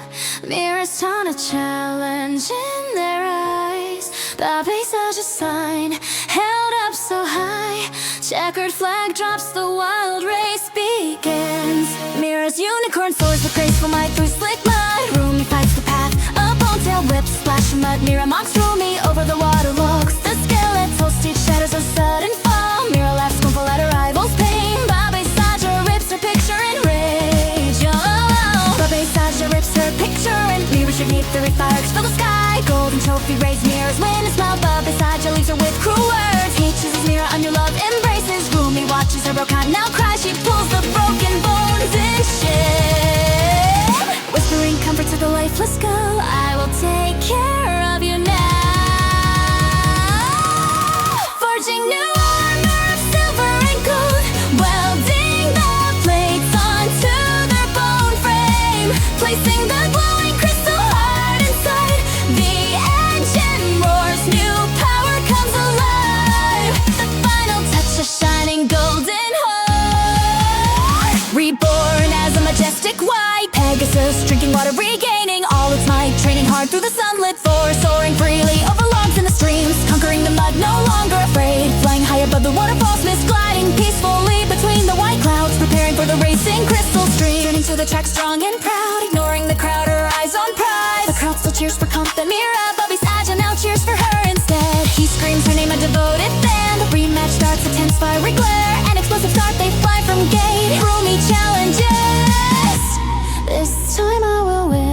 Mirrors ton a challenge in their eyes. Bobby's such a sign, held up so high. Checkered flag drops, the wild race begins. Mira's unicorn soars with graceful might through slick mud. Rumi fights the path, a bone-tailed whip, splash of mud. Mira mocks Rumi over the water logs. The skeletal steed shatters a sudden fall. Mira laughs scornful at her rival's pain. Bobby Saja rips her picture in rage. Oh, Bobby Saja rips her picture and Mira should meet the fireworks fill the sky. Golden trophy raise Mira's win and smile. Bobby Saja leaves her with cruel words. He chooses Mira under love embraces. Rumi watches her broken now cry. She pulls the broken bones in shame. Whispering comfort to the lifeless girl, I will take care of you now. Forging new armor of silver and gold, welding the plates onto their bone frame. Placing the glowing crystal heart inside. The engine roars, new power comes alive. The final touch, a shining golden heart. Reborn as a majestic white Pegasus, drinking water, regaining all its might. Training hard through the sunlit forest, soaring freely over logs and the streams. Conquering the mud, no longer afraid. Flying high above the waterfalls, mist gliding peacefully between the white clouds. Preparing for the racing crystal stream. Turning to the track strong and proud, ignoring the crowd, her eyes on prize. The crowd still cheers for Comp and Mira. Bobby Saja now cheers for her instead. He screams her name, a devoted fan. The rematch starts, a tense fiery glare. An explosive start, they fly from gate. Rumi challenges, this time I will win.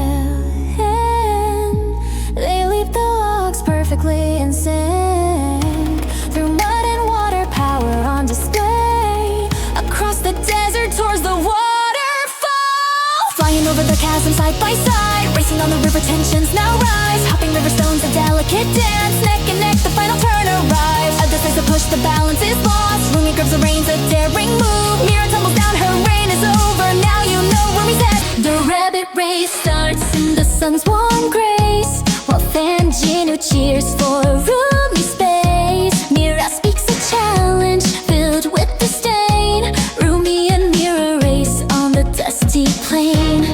They leap the logs perfectly in sync. Through mud and water, power on display. Across the desert towards the waterfall. Flying over the chasm side by side. Racing on the river, tensions now rise. Hopping river stones, a delicate dance. Neck and neck, the final turn arrives. A decisive push, the balance is lost. Rumi grips the reins, a daring move. Mira tumbles down, her reign is over. Now you know Rumi's head. The rabbit race starts in the sun's warm grace, while Fangino cheers for Rumi's space. Mira speaks a challenge filled with disdain. Rumi and Mira race on the dusty plain.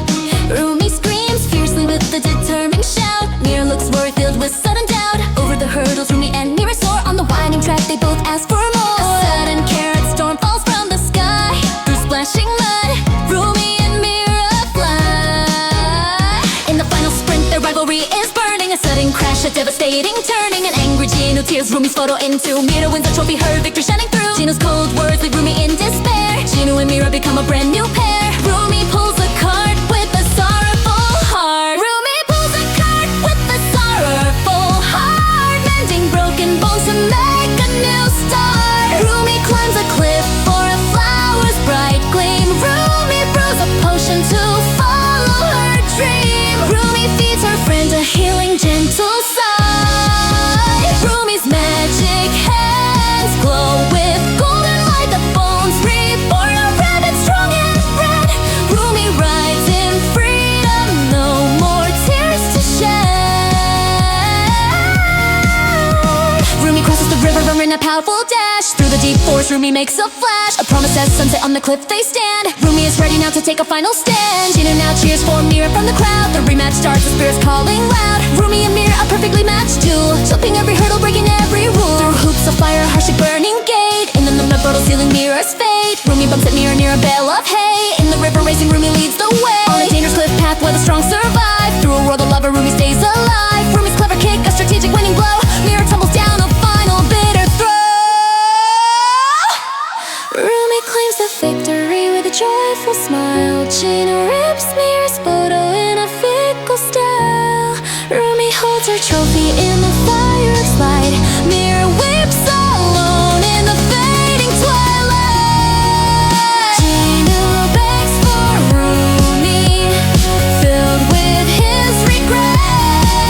Rumi screams fiercely with a determined shout. Mira looks worried, filled with sudden doubt. Over the hurdles, Rumi and Mira soar on the winding track. They both ask for more. A sudden carrot storm falls from the sky. Through splashing mud, Rumi and Mira fly. In the final sprint, their rivalry is burning. A sudden crash, a devastating turning. An angry Gino tears Rumi's photo into. Mira wins the trophy, her victory shining through. Gino's cold words leave Rumi in despair. Gino and Mira become a brand new pair. Rumi pulls a card with a sorrowful heart. Rumi pulls a card with a sorrowful heart. Mending broken bones to make a new start. Rumi climbs a cliff for a flower's bright gleam. Rumi brews a potion to follow her dream. Rumi feeds her friend a healing gentle sigh. Rumi's magic hands glow with golden light. The bones reborn, a rabbit strong and brave. in a powerful dash. Through the deep forest, Rumi makes a flash. A promise as sunset on the cliff they stand. Rumi is ready now to take a final stand. Gina now cheers for Mira from the crowd. The rematch starts, the spirits calling loud. Rumi and Mira, a perfectly matched duel, jumping every hurdle, breaking every rule. Through hoops of fire, harshly burning gate. In the mud puddle, sealing Mira's fate. Rumi bumps at Mira near a bale of hay. In the river racing, Rumi leads the way. On a dangerous cliff path where the strong survive. Through a world of lava, Rumi stays alive. Rumi's clever kick, a strategic winning blow. Mira tumbles down, a final bitter throw. Rumi claims the victory with a joyful smile. Gina rips Mira's photo in a fickle style. Rumi holds her trophy in the fire of Sled. Mira weeps alone in the fading twilight. Gina begs for Rumi, filled with his regret.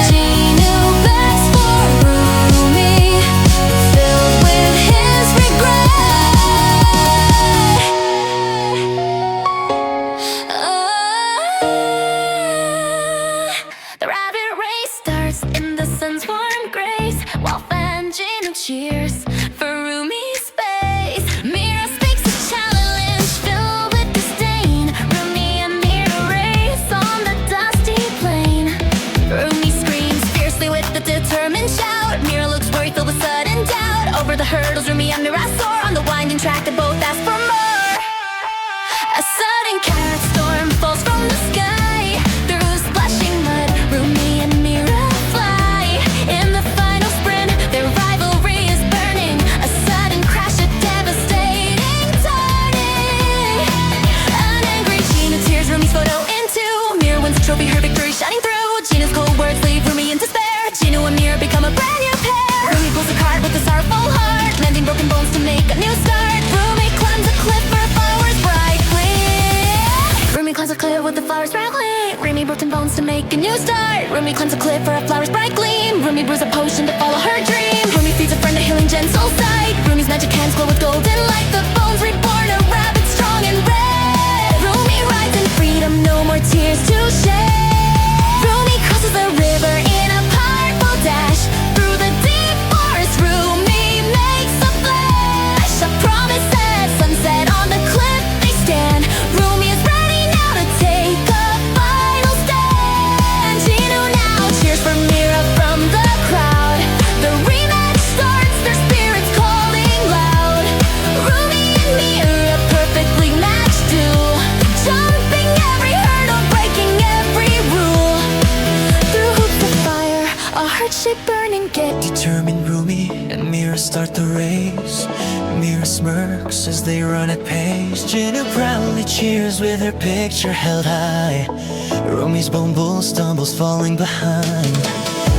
Gina begs for Rumi, filled with his regret. The rabbit race starts in the sun's warm grace, while Fan Gina cheers for Rumi's space. Mira speaks a challenge filled with disdain. Rumi and Mira race on the dusty plain. Rumi screams fiercely with a determined shout. Mira looks worried, filled with sudden doubt. Over the hurdles, Rumi and Mira soar on the winding track. They both ask for more. A sudden cat storm falls from the sky. Through splashing mud, Rumi and Mira fly. In the final sprint, their rivalry is burning. A sudden crash, a devastating turning. An angry Gina tears Rumi's photo into. Mira wins a trophy, her victory shining through. Gina's cold words leave Rumi in despair. Gina and Mira become a brand new pair. Rumi pulls a card with a sorrowful heart, mending broken bones to make a new start. Rumi climbs a cliff for flowers brightly. Rumi climbs a cliff with the flowers brightly. Rumi broken bones to make a new start. Rumi climbs a cliff for a flower's bright gleam. Rumi brews a potion to follow her dream. Rumi feeds a friend a healing gentle sight. Rumi's magic hands glow with golden light. The bones reborn, a rabbit strong and red. Rumi rides in freedom, no more tears to shed. Rumi crosses the river in a powerful dash. Through the deep forest, Rumi makes a flash. A promise at sunset on the cliff they stand. Rumi is ready now to take a final stand. Gina now cheers for Mira from the crowd. The rematch starts, their spirits calling loud. Rumi and Mira perfectly matched duel, jumping every hurdle, breaking every rule. Through hoops of fire, a heart-shaped burning gate. Determined Rumi and Mira start the race. Mira smirks as they run at pace. Gina proudly cheers with her picture held high. Rumi's bone bull stumbles, falling behind.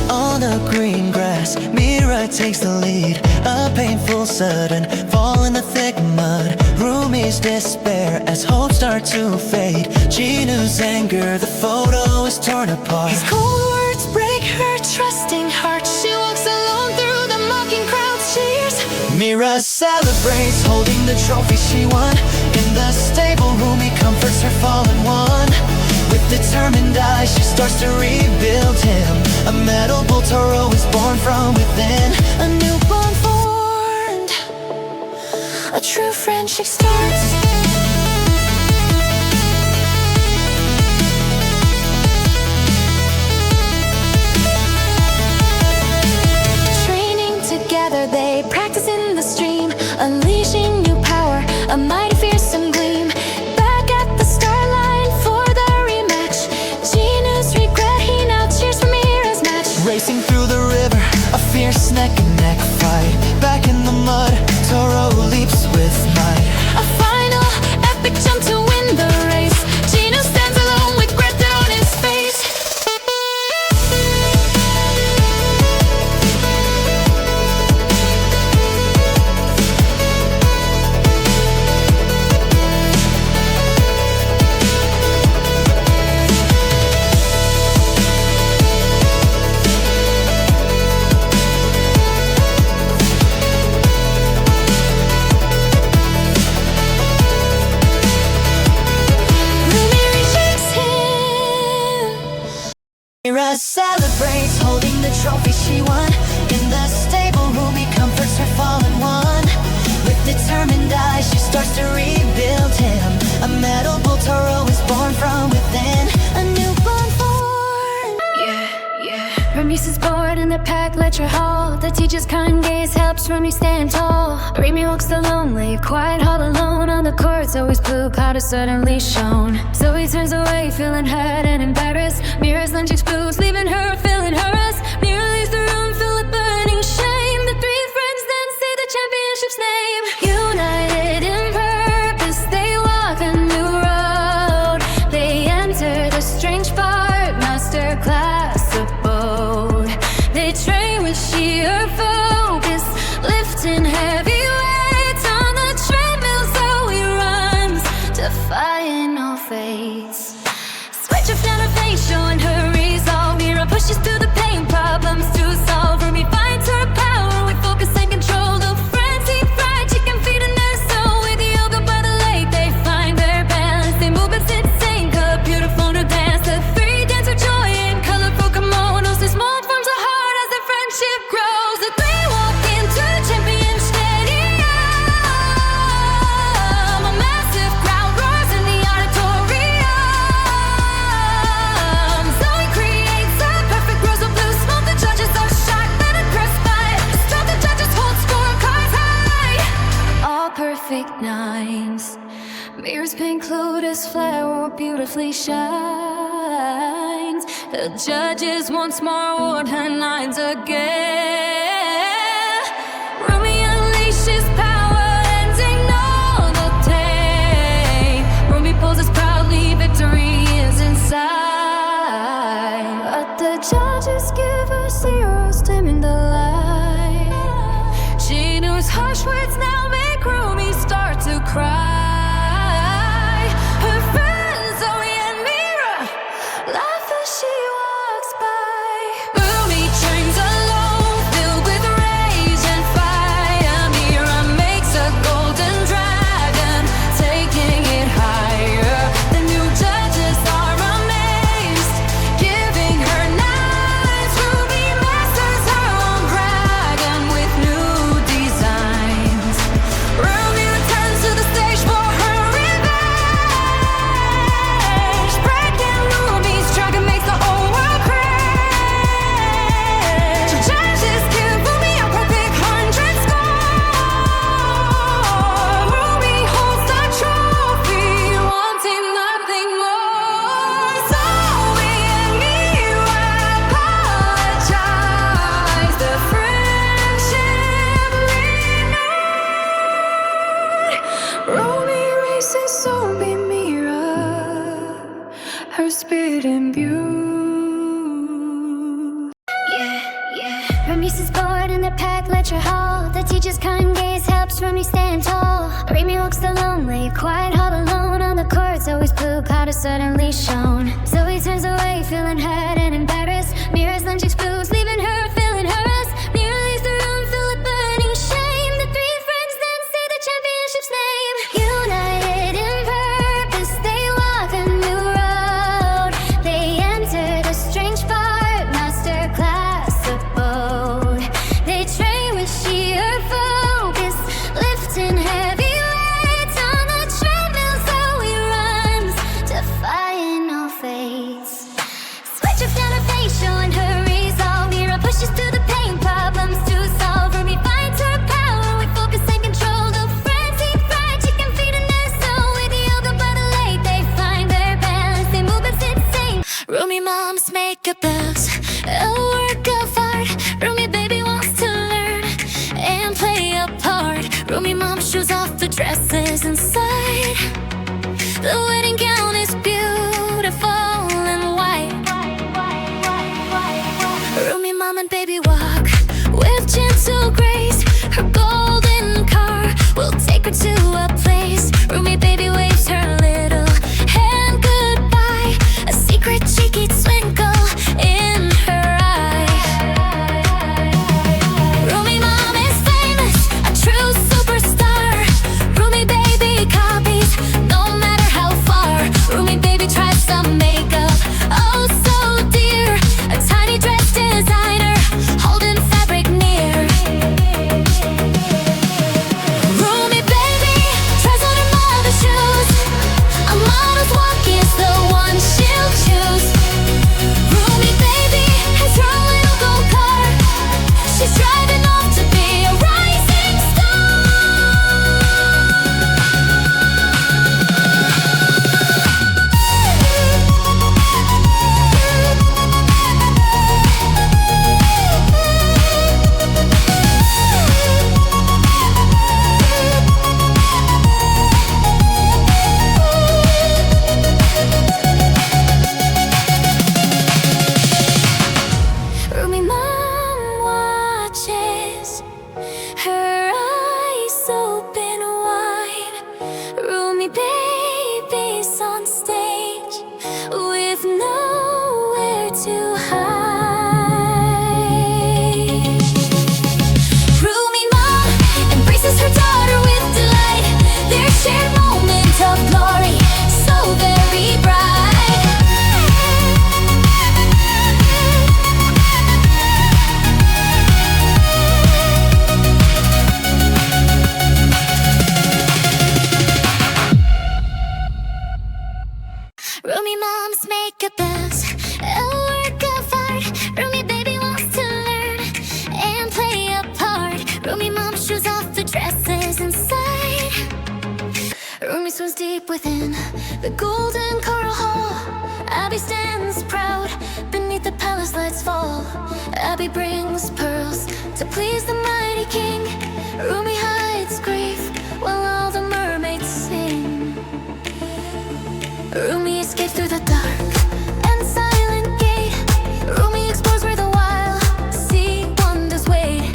On the green grass, Mira takes the lead. A painful sudden fall in the thick mud. Rumi's despair as hope start to fade. Gina's anger, the photo is torn apart. His cold words break her trusting heart. She walks alone through the mocking crowd's cheers. Mira celebrates, holding the trophy she won. In the stable, Rumi comforts her fallen one. With determined eyes, she starts to rebuild him. A metal bull toro is born from within. A new bond formed, a true friendship starts. Training together, they practice in the stream, unleashing new power, a mighty fearsome gleam. Back at the starline for the rematch. Gina's regret, he now cheers for Mira's match. Racing through the river, a fierce neck-and-neck fight. Back in the mud, Toro leaps with might. A final epic jump to win the race. Gina stands alone with regret on his face. lecture hall. The teacher's kind gaze helps Rumi stand tall. Rumi walks the lonely, quiet hall alone. On the court's always blue, cloud is suddenly shown. So he turns away, feeling hurt and embarrassed. Mira's lunch explodes, leaving her feeling harassed. Mira leaves the room, filled with burning shame. The three friends then say the championship's name. United in purpose, they walk a new road. They enter the strange part, masterclass abode. They train with sheer focus, lifting heavy weights on the treadmill, so he runs, defying all fates. Switch of down her face, showing her resolve. Mira pushes through the pain, problems to solve. Rumi finds her power with focus and control. The friends eat fried chicken, feet in their soul. With yoga by the lake, they find their balance. They move and sit, sing, cut beautiful to dance. The free dance of joy in colorful kimonos. The small forms of heart as their friendship grows. The three walk into champion stadium. A massive crowd roars in the auditorium. Zoe creates a perfect rose of blue smoke. The judges are shocked and impressed by it. Still the judges hold scorecards high. All perfect nines. Mira's pink lotus flower beautifully shines. The judges once more award her nines again. Rumi unleashes power, ending all the day. Rumi poses proudly, victory is inside. But the judges give her zeros, dimming the light. She knows harsh words now make Rumi start to cry. Her friends Zoe and Mira laugh as she walks by. Rumi trains alone, filled with rage and fire. Mira makes a golden dragon, taking it higher. The new judges are amazed, giving her nines. Rumi masters her own dragon with new designs. Rumi returns to the stage for her revenge. Breaking Rumi's dragon makes the whole world cringe. The judges give Rumi a perfect 100 score. Rumi holds the trophy, wanting nothing more. Zoe and Mira apologize. The friendship renewed. Rumi races, so be Mira, her spirit imbued. Yeah. Rumi sits bored in the packed lecture hall. The teacher's kind gaze helps Rumi stand tall. Rumi walks the lonely, quiet hall alone. On the court's always blue, cloud is suddenly shown. So he turns away, feeling hurt and embarrassed. Mira's lunch explodes, leaving her feeling harassed. Mira leaves the room, filled with burning shame. The three friends then say the championship's name. United in purpose, they walk a new road. They enter the strange part, masterclass abode. They train with sheer focus, lifting heavy weights on the treadmill, so he runs, defying all fates. Switch of down her face, showing her resolve. Mira pushes through the pain, problems to solve. Rumi finds her power with focus and control. The friends eat fried chicken, feet in their soul. With yoga by the lake, they find their balance. They move and sit, sing. Rumi moms make a books, a work of art. Rumi baby wants to learn and play a part. Rumi mom shows off the dresses inside. The wedding gown is beautiful and white. Rumi mom and baby walk with gentle grace. Her golden car will take her to a place. Rumi baby waves her little hand goodbye. A secret cheeky twinkle in her eye. Rumi mom shoes off the dresses inside. Rumi swims deep within the golden coral hall. Abby stands proud beneath the palace lights fall. Abby brings pearls to please the mighty king. Rumi hides grief while all the mermaids sing. Rumi escapes through the dark and silent gate. Rumi explores where the wild sea wonders wait.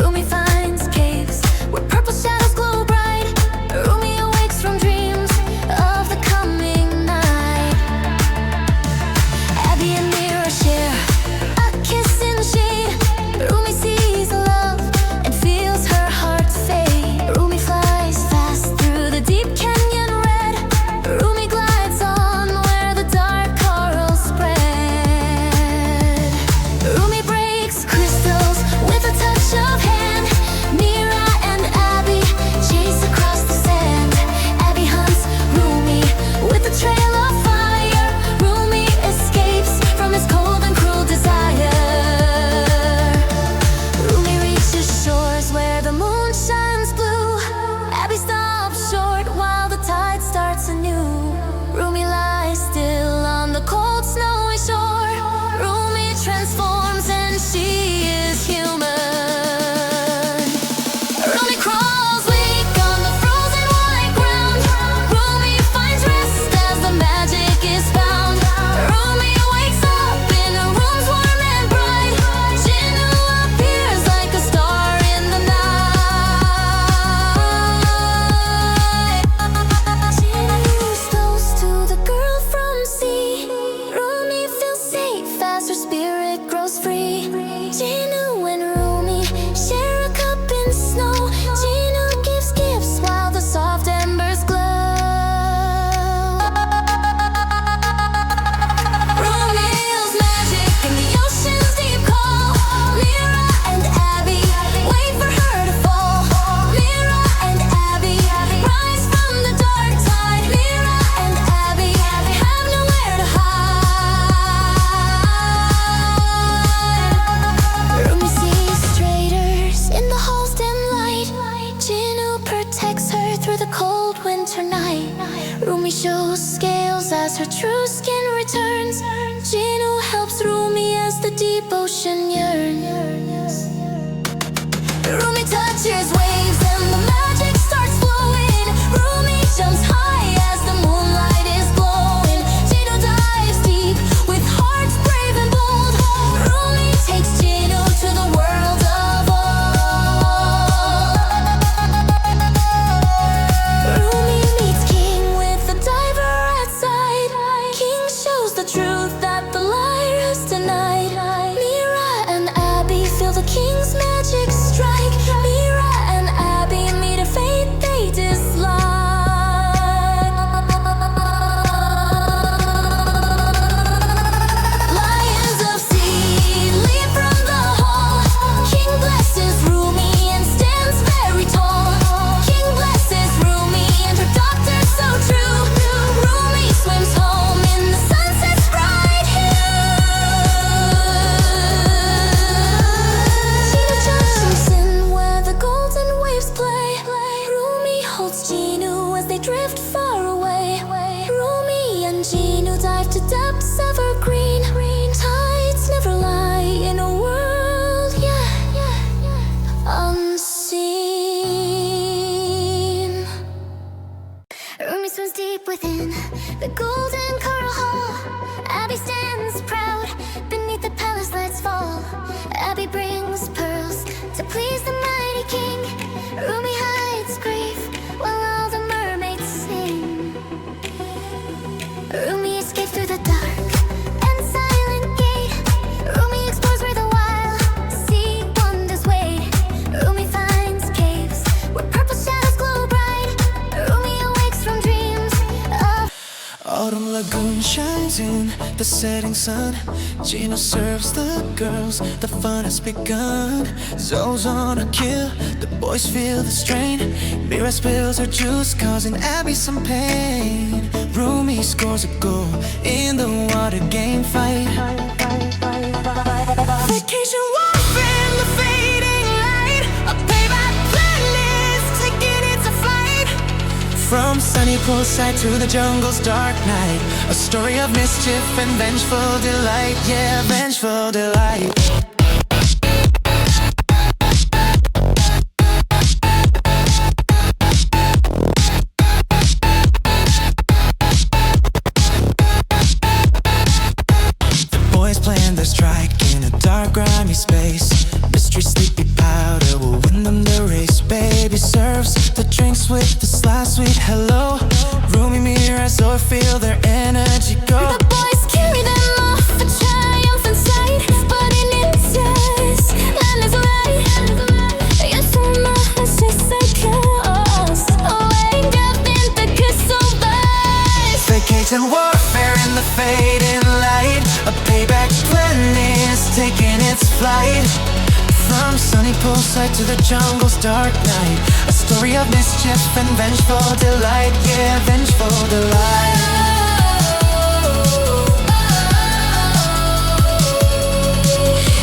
Rumi finds caves where purple shadows glow bright. Rumi awakes from dreams of the coming night. Abby and Mira share a kiss in the shade. Rumi sees love and feels her heart fade. Rumi flies fast through the deep canyon red. Rumi glides on where the dark corals spread. Rumi breaks crystals with a touch of hand. Mira and Abby chase across the sand. Abby hunts Rumi with a trail of fire. Rumi escapes from his cold and cruel desire. Rumi reaches shores where the moon shines blue. Abby stops short while the tide starts anew. Rumi lies still on the cold snowy shore. Rumi transforms and she is human. Rumi crawls weak on the frozen white ground. Rumi finds rest as the magic is found. Rumi wakes up in a room's warm and bright. Jinu appears like a star in the night. Jinu slows to the girl from sea. Rumi feels safe as her spirit grows free. Jinu and Rumi share a cup in snow. Jinu gives gifts while the soft embers glow. Rumi feels magic in the ocean's deep call. Mira and Abby wait for her to fall. Mira and Abby rise from the dark tide. Mira and Abby have nowhere to hide. Rumi sees traitors in the hall's dim light. Jinu protects her through the cold winter night. Rumi shows scales as her true skin returns. Jinu helps Rumi as the deep ocean yearns. Rumi touches waves and the magic starts flowing. Rumi jumps high as the moonlight is glowing. Jinu dives deep with hearts brave and bold. Rumi takes Jinu to the world of old. Rumi meets King with the diver outside. King shows the truth that the liars denied. Mira and Abby feel the king's magic strike. Mira and Abby meet a fate they dislike. Lions of sea leap from the hall. King blesses Rumi and stands very tall. King blesses Rumi and her doctor so true. Rumi swims home in the sunset's bright hue. Jinu jumps in where the golden waves play. Rumi holds Jinu as they drift far away. Rumi and Jinu dive to depths evergreen. Tides never lie in a world, unseen. Rumi swims deep within the golden coral hall. Abby stands proud beneath the palace lights fall. Abby brings pearls to please the mighty king. Rumi hides grief while all the mermaids sing. Rumi escapes through the dark and silent gate. Rumi explores where the wild sea wonders wait. Rumi finds caves where purple shadows glow bright. Rumi awakes from dreams of Autumn lagoon shines in the setting sun. Gina serves the girls, the fun has begun. Zoe's on a kill, the boys feel the strain. Mira spills her juice, causing Abby some pain. Rumi scores a goal in the water game fight. Vacation warmth in the fading light. A payback sunny poolside through the jungle's dark night. A story of mischief and vengeful delight. Yeah, vengeful delight. Plan their strike in a dark, grimy space. Mystery, sleepy powder will win them the race. Baby serves the drinks with the sly sweet hello. Rumi, MIRA, so feel their energy go. The boys carry them off a triumphant sight, but in inside, land is light. Yes, vacation warfare in the fading light. A payback plan is taking its flight. From sunny poolside to the jungle's dark night. A story of mischief and vengeful delight. Yeah, vengeful delight.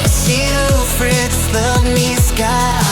See you, Fritz, love me, sky.